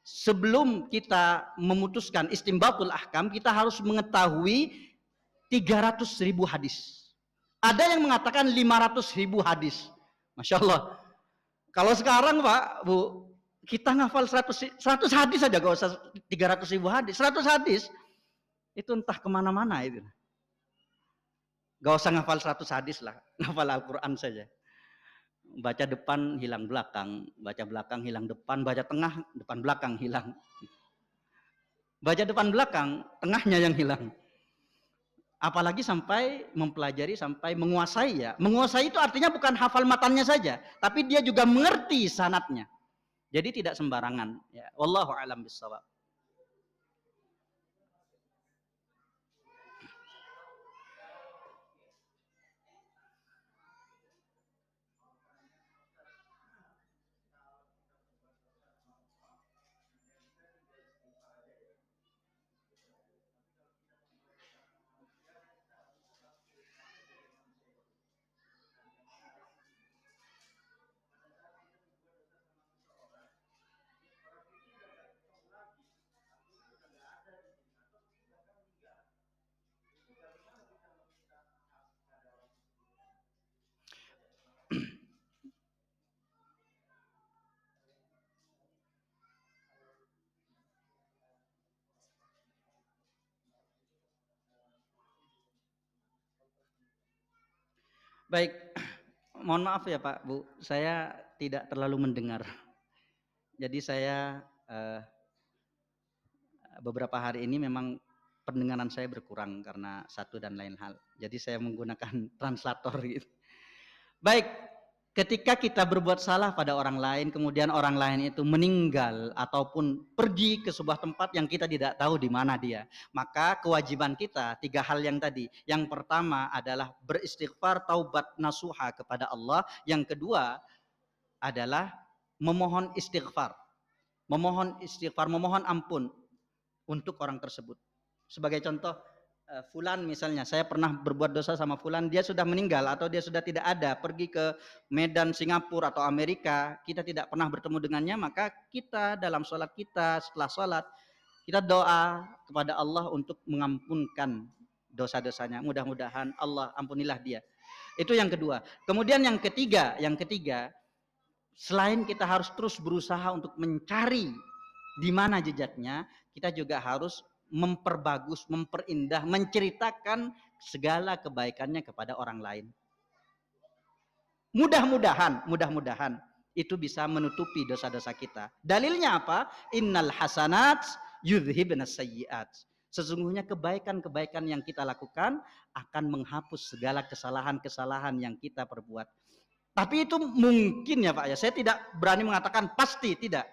sebelum kita memutuskan istimbatul ahkam, kita harus mengetahui 300.000 hadis. Ada yang mengatakan 500.000 hadis. Masya Allah. Kalau sekarang Pak, Bu, kita ngafal 100 hadis saja, gak usah 300.000 hadis. 100 hadis, itu entah kemana-mana itu. Gak usah ngafal 100 hadis lah, ngafal Al-Quran saja. Baca depan, hilang belakang. Baca belakang, hilang depan. Baca tengah, depan belakang hilang. Baca depan belakang, tengahnya yang hilang. Apalagi sampai mempelajari, sampai menguasai ya. Menguasai itu artinya bukan hafal matanya saja, tapi dia juga mengerti sanadnya. Jadi tidak sembarangan. Ya. Wallahu a'lam bishawab. Baik, mohon maaf ya Pak, Bu, saya tidak terlalu mendengar. Jadi saya beberapa hari ini memang pendengaran saya berkurang karena satu dan lain hal. Jadi saya menggunakan translator gitu. Baik, ketika kita berbuat salah pada orang lain, kemudian orang lain itu meninggal ataupun pergi ke sebuah tempat yang kita tidak tahu di mana dia, maka kewajiban kita 3 hal yang tadi. Yang pertama adalah beristighfar, taubat nasuha kepada Allah. Yang kedua adalah memohon istighfar. Memohon istighfar, memohon ampun untuk orang tersebut. Sebagai contoh, Fulan misalnya, saya pernah berbuat dosa sama Fulan, dia sudah meninggal atau dia sudah tidak ada, pergi ke Medan, Singapura atau Amerika, kita tidak pernah bertemu dengannya, maka kita dalam sholat kita, setelah sholat, kita doa kepada Allah untuk mengampunkan dosa-dosanya. Mudah-mudahan Allah ampunilah dia. Itu yang kedua. Kemudian yang ketiga, selain kita harus terus berusaha untuk mencari di mana jejaknya, kita juga harus memperbagus, memperindah, menceritakan segala kebaikannya kepada orang lain. Mudah-mudahan itu bisa menutupi dosa-dosa kita. Dalilnya apa? Innal hasanat yudhibnas sayyiat. Sesungguhnya kebaikan-kebaikan yang kita lakukan akan menghapus segala kesalahan-kesalahan yang kita perbuat. Tapi itu mungkin ya Pak ya. Saya tidak berani mengatakan pasti, tidak.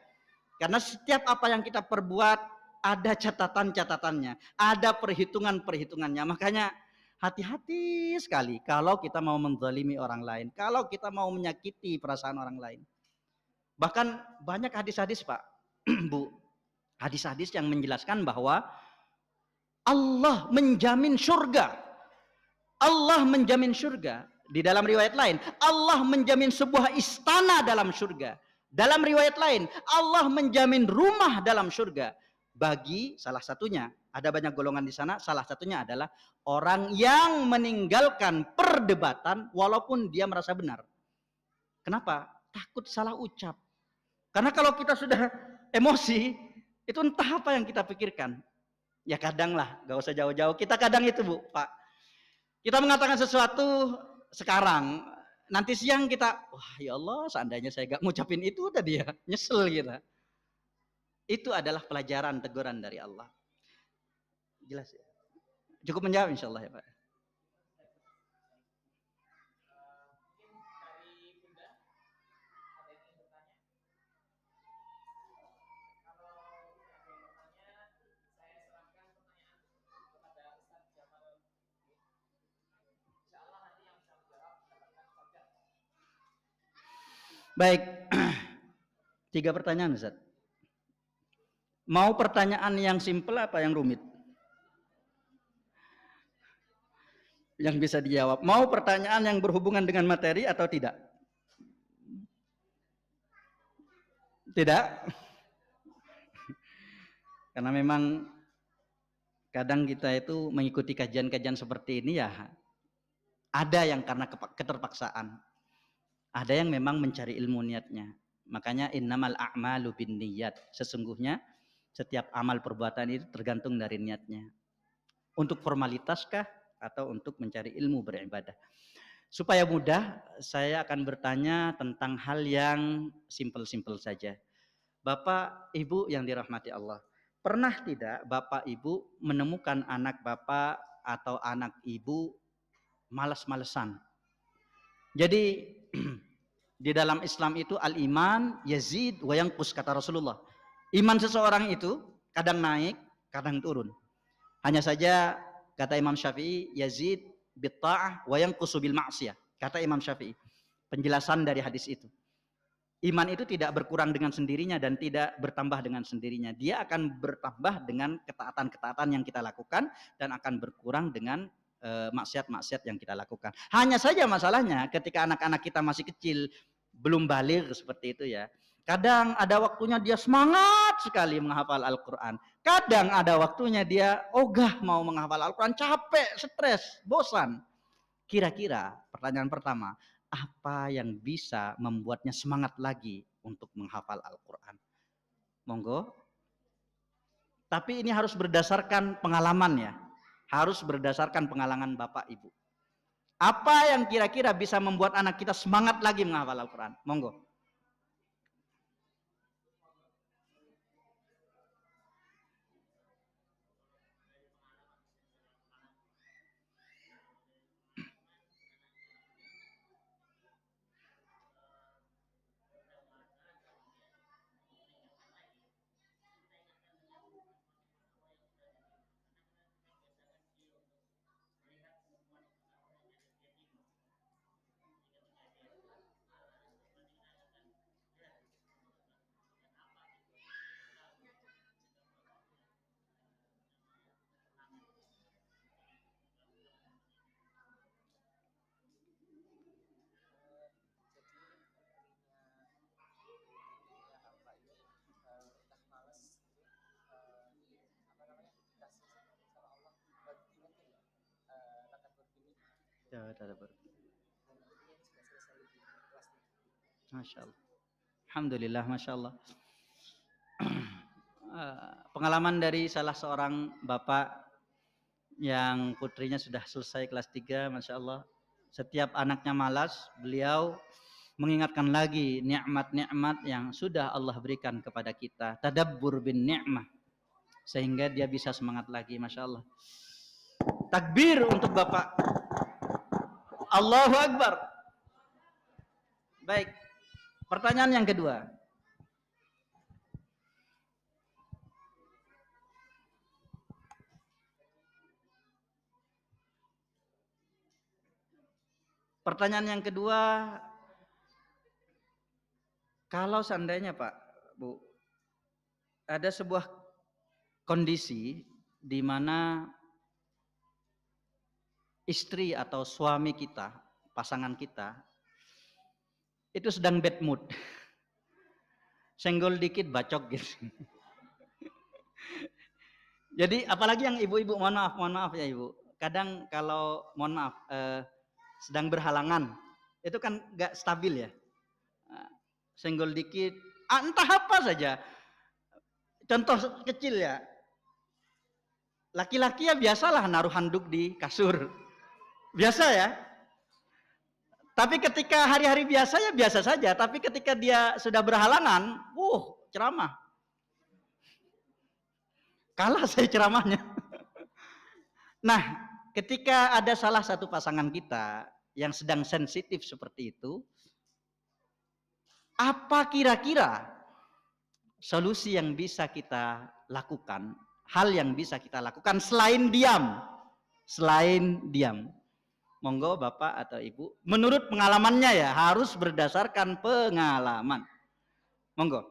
Karena setiap apa yang kita perbuat ada catatan-catatannya, ada perhitungan-perhitungannya. Makanya hati-hati sekali kalau kita mau menzalimi orang lain, kalau kita mau menyakiti perasaan orang lain. Bahkan banyak hadis-hadis Pak, Bu, hadis-hadis yang menjelaskan bahwa Allah menjamin surga. Allah menjamin surga. Di dalam riwayat lain, Allah menjamin sebuah istana dalam surga. Dalam riwayat lain, Allah menjamin rumah dalam surga. Bagi salah satunya, ada banyak golongan di sana, salah satunya adalah orang yang meninggalkan perdebatan walaupun dia merasa benar. Kenapa? Takut salah ucap. Karena kalau kita sudah emosi, itu entah apa yang kita pikirkan. Ya kadang lah, gak usah jauh-jauh. Kita kadang itu Bu, Pak. Kita mengatakan sesuatu sekarang, nanti siang kita, wah ya Allah seandainya saya gak ngucapin itu tadi ya, nyesel kita. Itu adalah pelajaran teguran dari Allah. Jelas ya? Cukup menjawab insya Allah ya Pak. Baik, 3 pertanyaan Ustaz. Mau pertanyaan yang simpel apa yang rumit? Yang bisa dijawab. Mau pertanyaan yang berhubungan dengan materi atau tidak? Tidak? Karena memang kadang kita itu mengikuti kajian-kajian seperti ini ya, ada yang karena keterpaksaan, ada yang memang mencari ilmu niatnya. Makanya innamal a'malu binniyat, sesungguhnya setiap amal perbuatan itu tergantung dari niatnya. Untuk formalitas kah atau untuk mencari ilmu beribadah? Supaya mudah, saya akan bertanya tentang hal yang simpel-simpel saja. Bapak, Ibu yang dirahmati Allah, pernah tidak Bapak, Ibu menemukan anak Bapak atau anak Ibu malas-malesan? Jadi di dalam Islam itu al-iman yazid wa yanqus, kata Rasulullah. Iman seseorang itu kadang naik, kadang turun. Hanya saja kata Imam Syafi'i, yazid bitta'ah wa yanqusu bil ma'siyah. Kata Imam Syafi'i. Penjelasan dari hadis itu. Iman itu tidak berkurang dengan sendirinya dan tidak bertambah dengan sendirinya. Dia akan bertambah dengan ketaatan-ketaatan yang kita lakukan dan akan berkurang dengan maksiat-maksiat yang kita lakukan. Hanya saja masalahnya ketika anak-anak kita masih kecil, belum baligh seperti itu ya. Kadang ada waktunya dia semangat sekali menghafal Al-Quran. Kadang ada waktunya dia ogah mau menghafal Al-Quran, capek, stres, bosan. Kira-kira pertanyaan pertama, apa yang bisa membuatnya semangat lagi untuk menghafal Al-Quran? Monggo. Tapi ini harus berdasarkan pengalaman ya. Harus berdasarkan pengalaman Bapak Ibu. Apa yang kira-kira bisa membuat anak kita semangat lagi menghafal Al-Quran? Monggo. Masya Allah. Alhamdulillah, Masya Allah. Pengalaman dari salah seorang bapak yang putrinya sudah selesai kelas 3, Masya Allah. Setiap anaknya malas, beliau mengingatkan lagi nikmat-nikmat yang sudah Allah berikan kepada kita. Tadabbur bin ni'mah. Sehingga dia bisa semangat lagi, Masya Allah. Takbir untuk bapak. Allahu Akbar. Baik. Pertanyaan yang kedua. Pertanyaan yang kedua, kalau seandainya Pak, Bu, ada sebuah kondisi di mana istri atau suami kita, pasangan kita, itu sedang bad mood. Senggol dikit bacok gitu. Jadi apalagi yang ibu-ibu, mohon maaf ya ibu. Kadang kalau mohon maaf sedang berhalangan, itu kan gak stabil ya. Senggol dikit, entah apa saja. Contoh kecil ya. Laki-laki ya biasalah naruh handuk di kasur. Biasa ya. Tapi ketika hari-hari biasa ya biasa saja. Tapi ketika dia sudah berhalangan, ceramah. Kalah saya ceramahnya. Nah, ketika ada salah satu pasangan kita yang sedang sensitif seperti itu, apa kira-kira solusi yang bisa kita lakukan, hal yang bisa kita lakukan selain diam? Selain diam. Monggo Bapak atau Ibu, menurut pengalamannya ya, harus berdasarkan pengalaman. Monggo.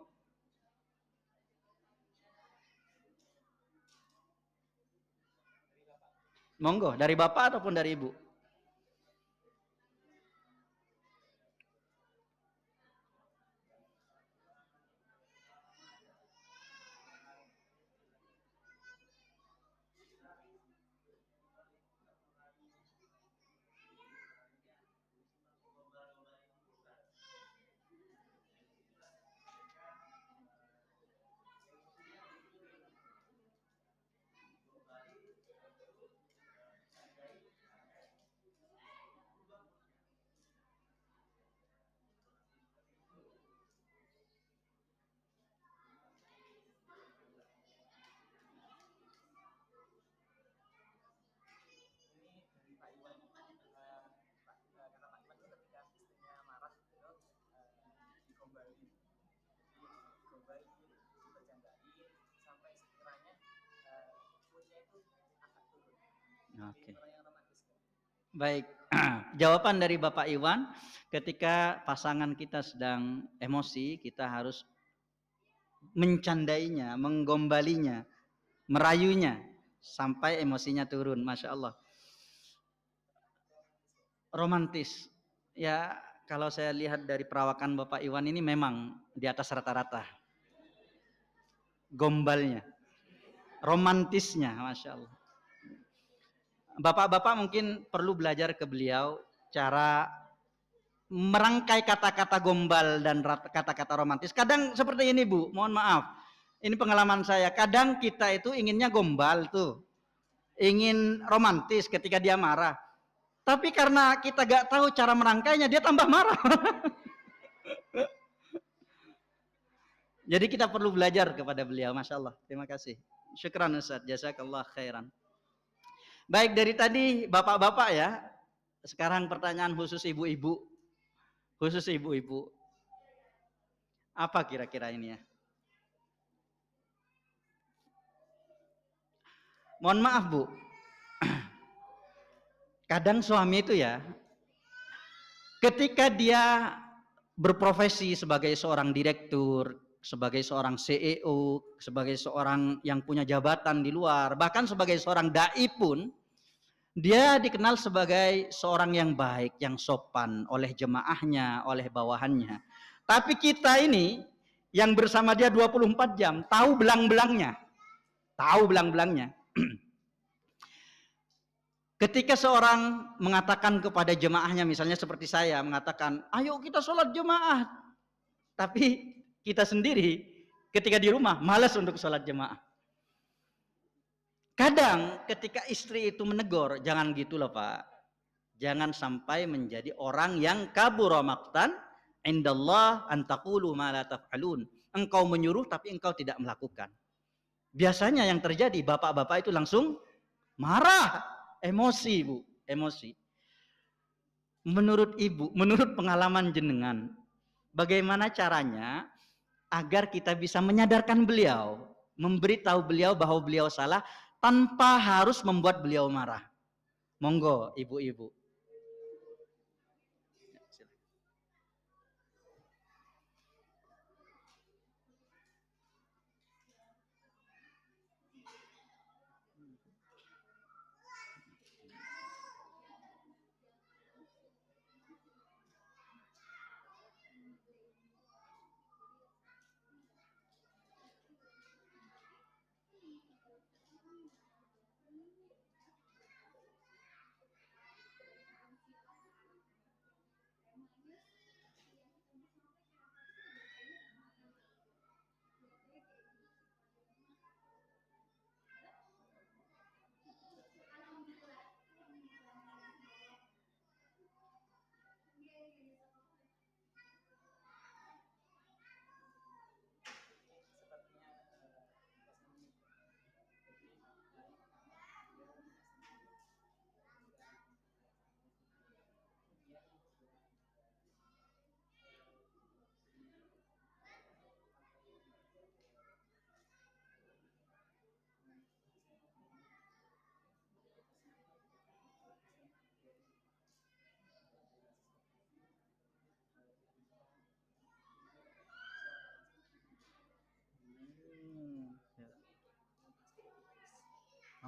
Monggo, dari Bapak ataupun dari Ibu. Oke. Baik, jawaban dari Bapak Iwan, ketika pasangan kita sedang emosi, kita harus mencandainya, menggombalinya, merayunya sampai emosinya turun. Masya Allah. Romantis. Ya, kalau saya lihat dari perawakan Bapak Iwan ini memang di atas rata-rata. Gombalnya, romantisnya, Masya Allah. Bapak-bapak mungkin perlu belajar ke beliau cara merangkai kata-kata gombal dan kata-kata romantis. Kadang seperti ini Bu, mohon maaf. Ini pengalaman saya. Kadang kita itu inginnya gombal tuh. Ingin romantis ketika dia marah. Tapi karena kita gak tahu cara merangkainya, dia tambah marah. Jadi kita perlu belajar kepada beliau. Masya Allah. Terima kasih. Syukran Ustaz. Jazakallah khairan. Baik, dari tadi bapak-bapak ya. Sekarang pertanyaan khusus ibu-ibu. Khusus ibu-ibu. Apa kira-kira ini ya? Mohon maaf Bu. Kadang suami itu ya, ketika dia berprofesi sebagai seorang direktur, sebagai seorang CEO, sebagai seorang yang punya jabatan di luar, bahkan sebagai seorang dai pun, dia dikenal sebagai seorang yang baik, yang sopan oleh jemaahnya, oleh bawahannya. Tapi kita ini yang bersama dia 24 jam, tahu belang-belangnya. Tahu belang-belangnya. Ketika seorang mengatakan kepada jemaahnya, misalnya seperti saya, mengatakan, ayo kita sholat jemaah. Tapi kita sendiri ketika di rumah, malas untuk sholat jemaah. Kadang ketika istri itu menegur, jangan gitu loh Pak. Jangan sampai menjadi orang yang kabura maqtan indallah an taqulu ma la taf'alun. Engkau menyuruh tapi engkau tidak melakukan. Biasanya yang terjadi bapak-bapak itu langsung marah, emosi Bu, emosi. Menurut Ibu, menurut pengalaman jenengan, bagaimana caranya agar kita bisa menyadarkan beliau, memberitahu beliau bahwa beliau salah tanpa harus membuat beliau marah? Monggo ibu-ibu.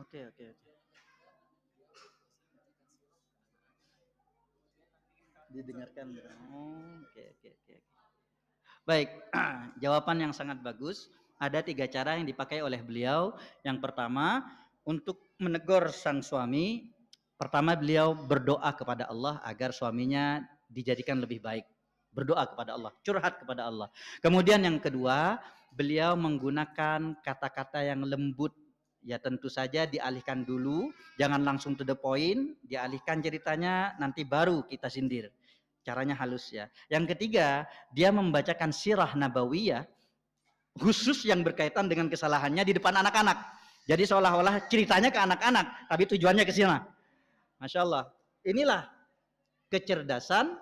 Oke. Didengarkan. Oh, oke. Baik, jawaban yang sangat bagus. Ada 3 cara yang dipakai oleh beliau. Yang pertama, untuk menegur sang suami, pertama beliau berdoa kepada Allah agar suaminya dijadikan lebih baik. Berdoa kepada Allah, curhat kepada Allah. Kemudian yang kedua, beliau menggunakan kata-kata yang lembut. Ya tentu saja dialihkan dulu, jangan langsung to the point, dialihkan ceritanya, nanti baru kita sindir. Caranya halus ya. Yang ketiga, dia membacakan sirah nabawiyah khusus yang berkaitan dengan kesalahannya di depan anak-anak. Jadi seolah-olah ceritanya ke anak-anak, tapi tujuannya ke sana. Masya Allah. Inilah kecerdasan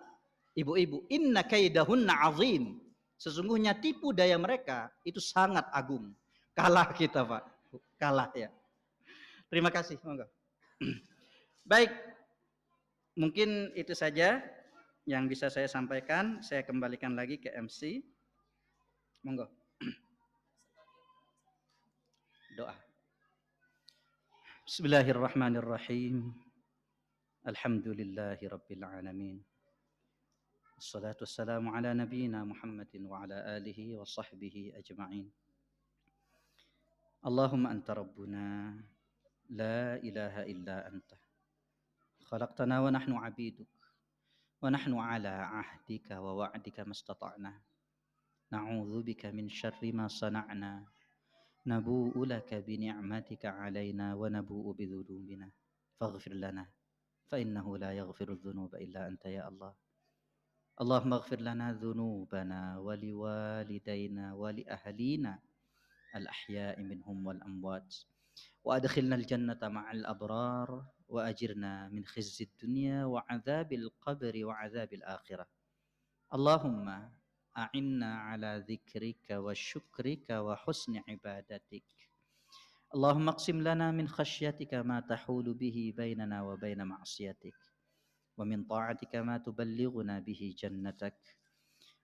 ibu-ibu. Inna kaidahunna azim. Sesungguhnya tipu daya mereka itu sangat agung. Kalah kita, Pak. Kalah ya. Terima kasih. Baik. Mungkin itu saja yang bisa saya sampaikan. Saya kembalikan lagi ke MC. Monggo. Doa. Bismillahirrahmanirrahim. Alhamdulillahi rabbil alamin. Assalatu wassalamu ala nabiyyina Muhammadin wa ala alihi wa sahbihi ajma'in. Allahumma anta rabbuna la ilaha illa anta. Khalaqtana wa nahnu abiduk. Wa nahnu ala ahdika wa wa'dika mastata'na. Na'udzu bika min syarri ma sana'na. Nabu'u laka bi ni'matika 'alaina wa nabu'u bi dzunubina. Faghfir lana fa innahu la yaghfiru dzunuba illa anta ya Allah. Allahumma ighfir lana dzunubana wa liwalidayna wa li ahlina al-ahya'i minhum wal amwat. Wa adkhilna al-jannata ma'al abrar wa ajirna min khizyid dunya wa 'adzabil qabri wa 'adzabil akhirah. Allahumma a'inna ala dzikrika wa syukrika wa husni ibadatik. Allahumma aqsim lana min khasyatika ma tahulu bihi bainana wa baina ma'siyatik. Wa min ta'atika ma tuballighuna bihi jannatak.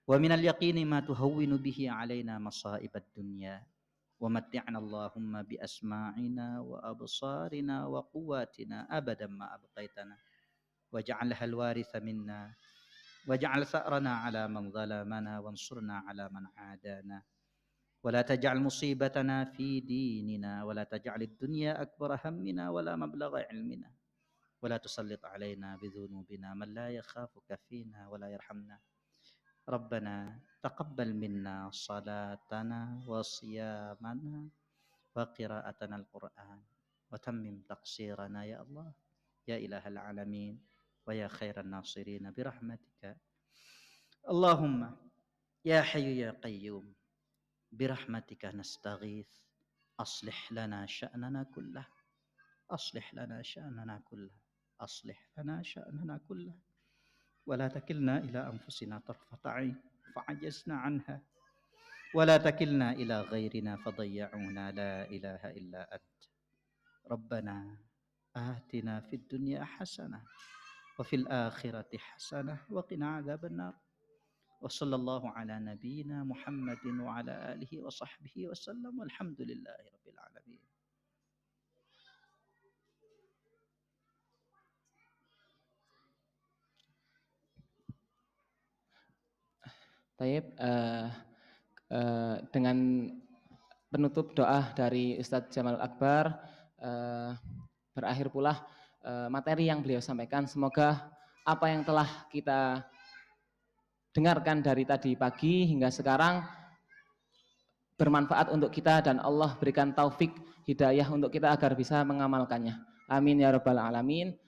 Wa min al-yaqini ma tuhawwinu bihi alaina masa'ibad dunya. Wa matti'na Allahumma bi asma'ina wa absarina wa quwwatina abadan ma abqaitana. Waj'alha al-waritha minna. واجعل ثأرنا على من ظلمنا وانصرنا على من عادانا ولا تجعل مصيبتنا في ديننا ولا تجعل الدنيا أكبر همنا ولا مبلغ علمنا ولا تسلط علينا بذنوبنا من لا يخافك فينا ولا يرحمنا ربنا تقبل منا صلاتنا وصيامنا وقراءتنا القرآن وتمم تقصيرنا يا الله يا إله العالمين ويا خير الناصرين برحمتك اللهم يا حي يا قيوم برحمتك نستغيث أصلح لنا شأننا كله أصلح لنا شأننا كله أصلح لنا شأننا كله ولا تكلنا إلى أنفسنا طرفة عين فعجزنا عنها ولا تكلنا إلى غيرنا فضيعونا لا إله إلا أنت ربنا آتنا في الدنيا حسنة وفي الآخرة حسنة وقنا عذاب النار وصلى الله على نبينا محمد وعلى آله وصحبه وسلم والحمد لله رب العالمين. Taib, dengan penutup doa dari Ustadz Jamal Akbar, berakhir pula materi yang beliau sampaikan. Semoga apa yang telah kita dengarkan dari tadi pagi hingga sekarang bermanfaat untuk kita dan Allah berikan taufik hidayah untuk kita agar bisa mengamalkannya. Amin ya rabbal alamin.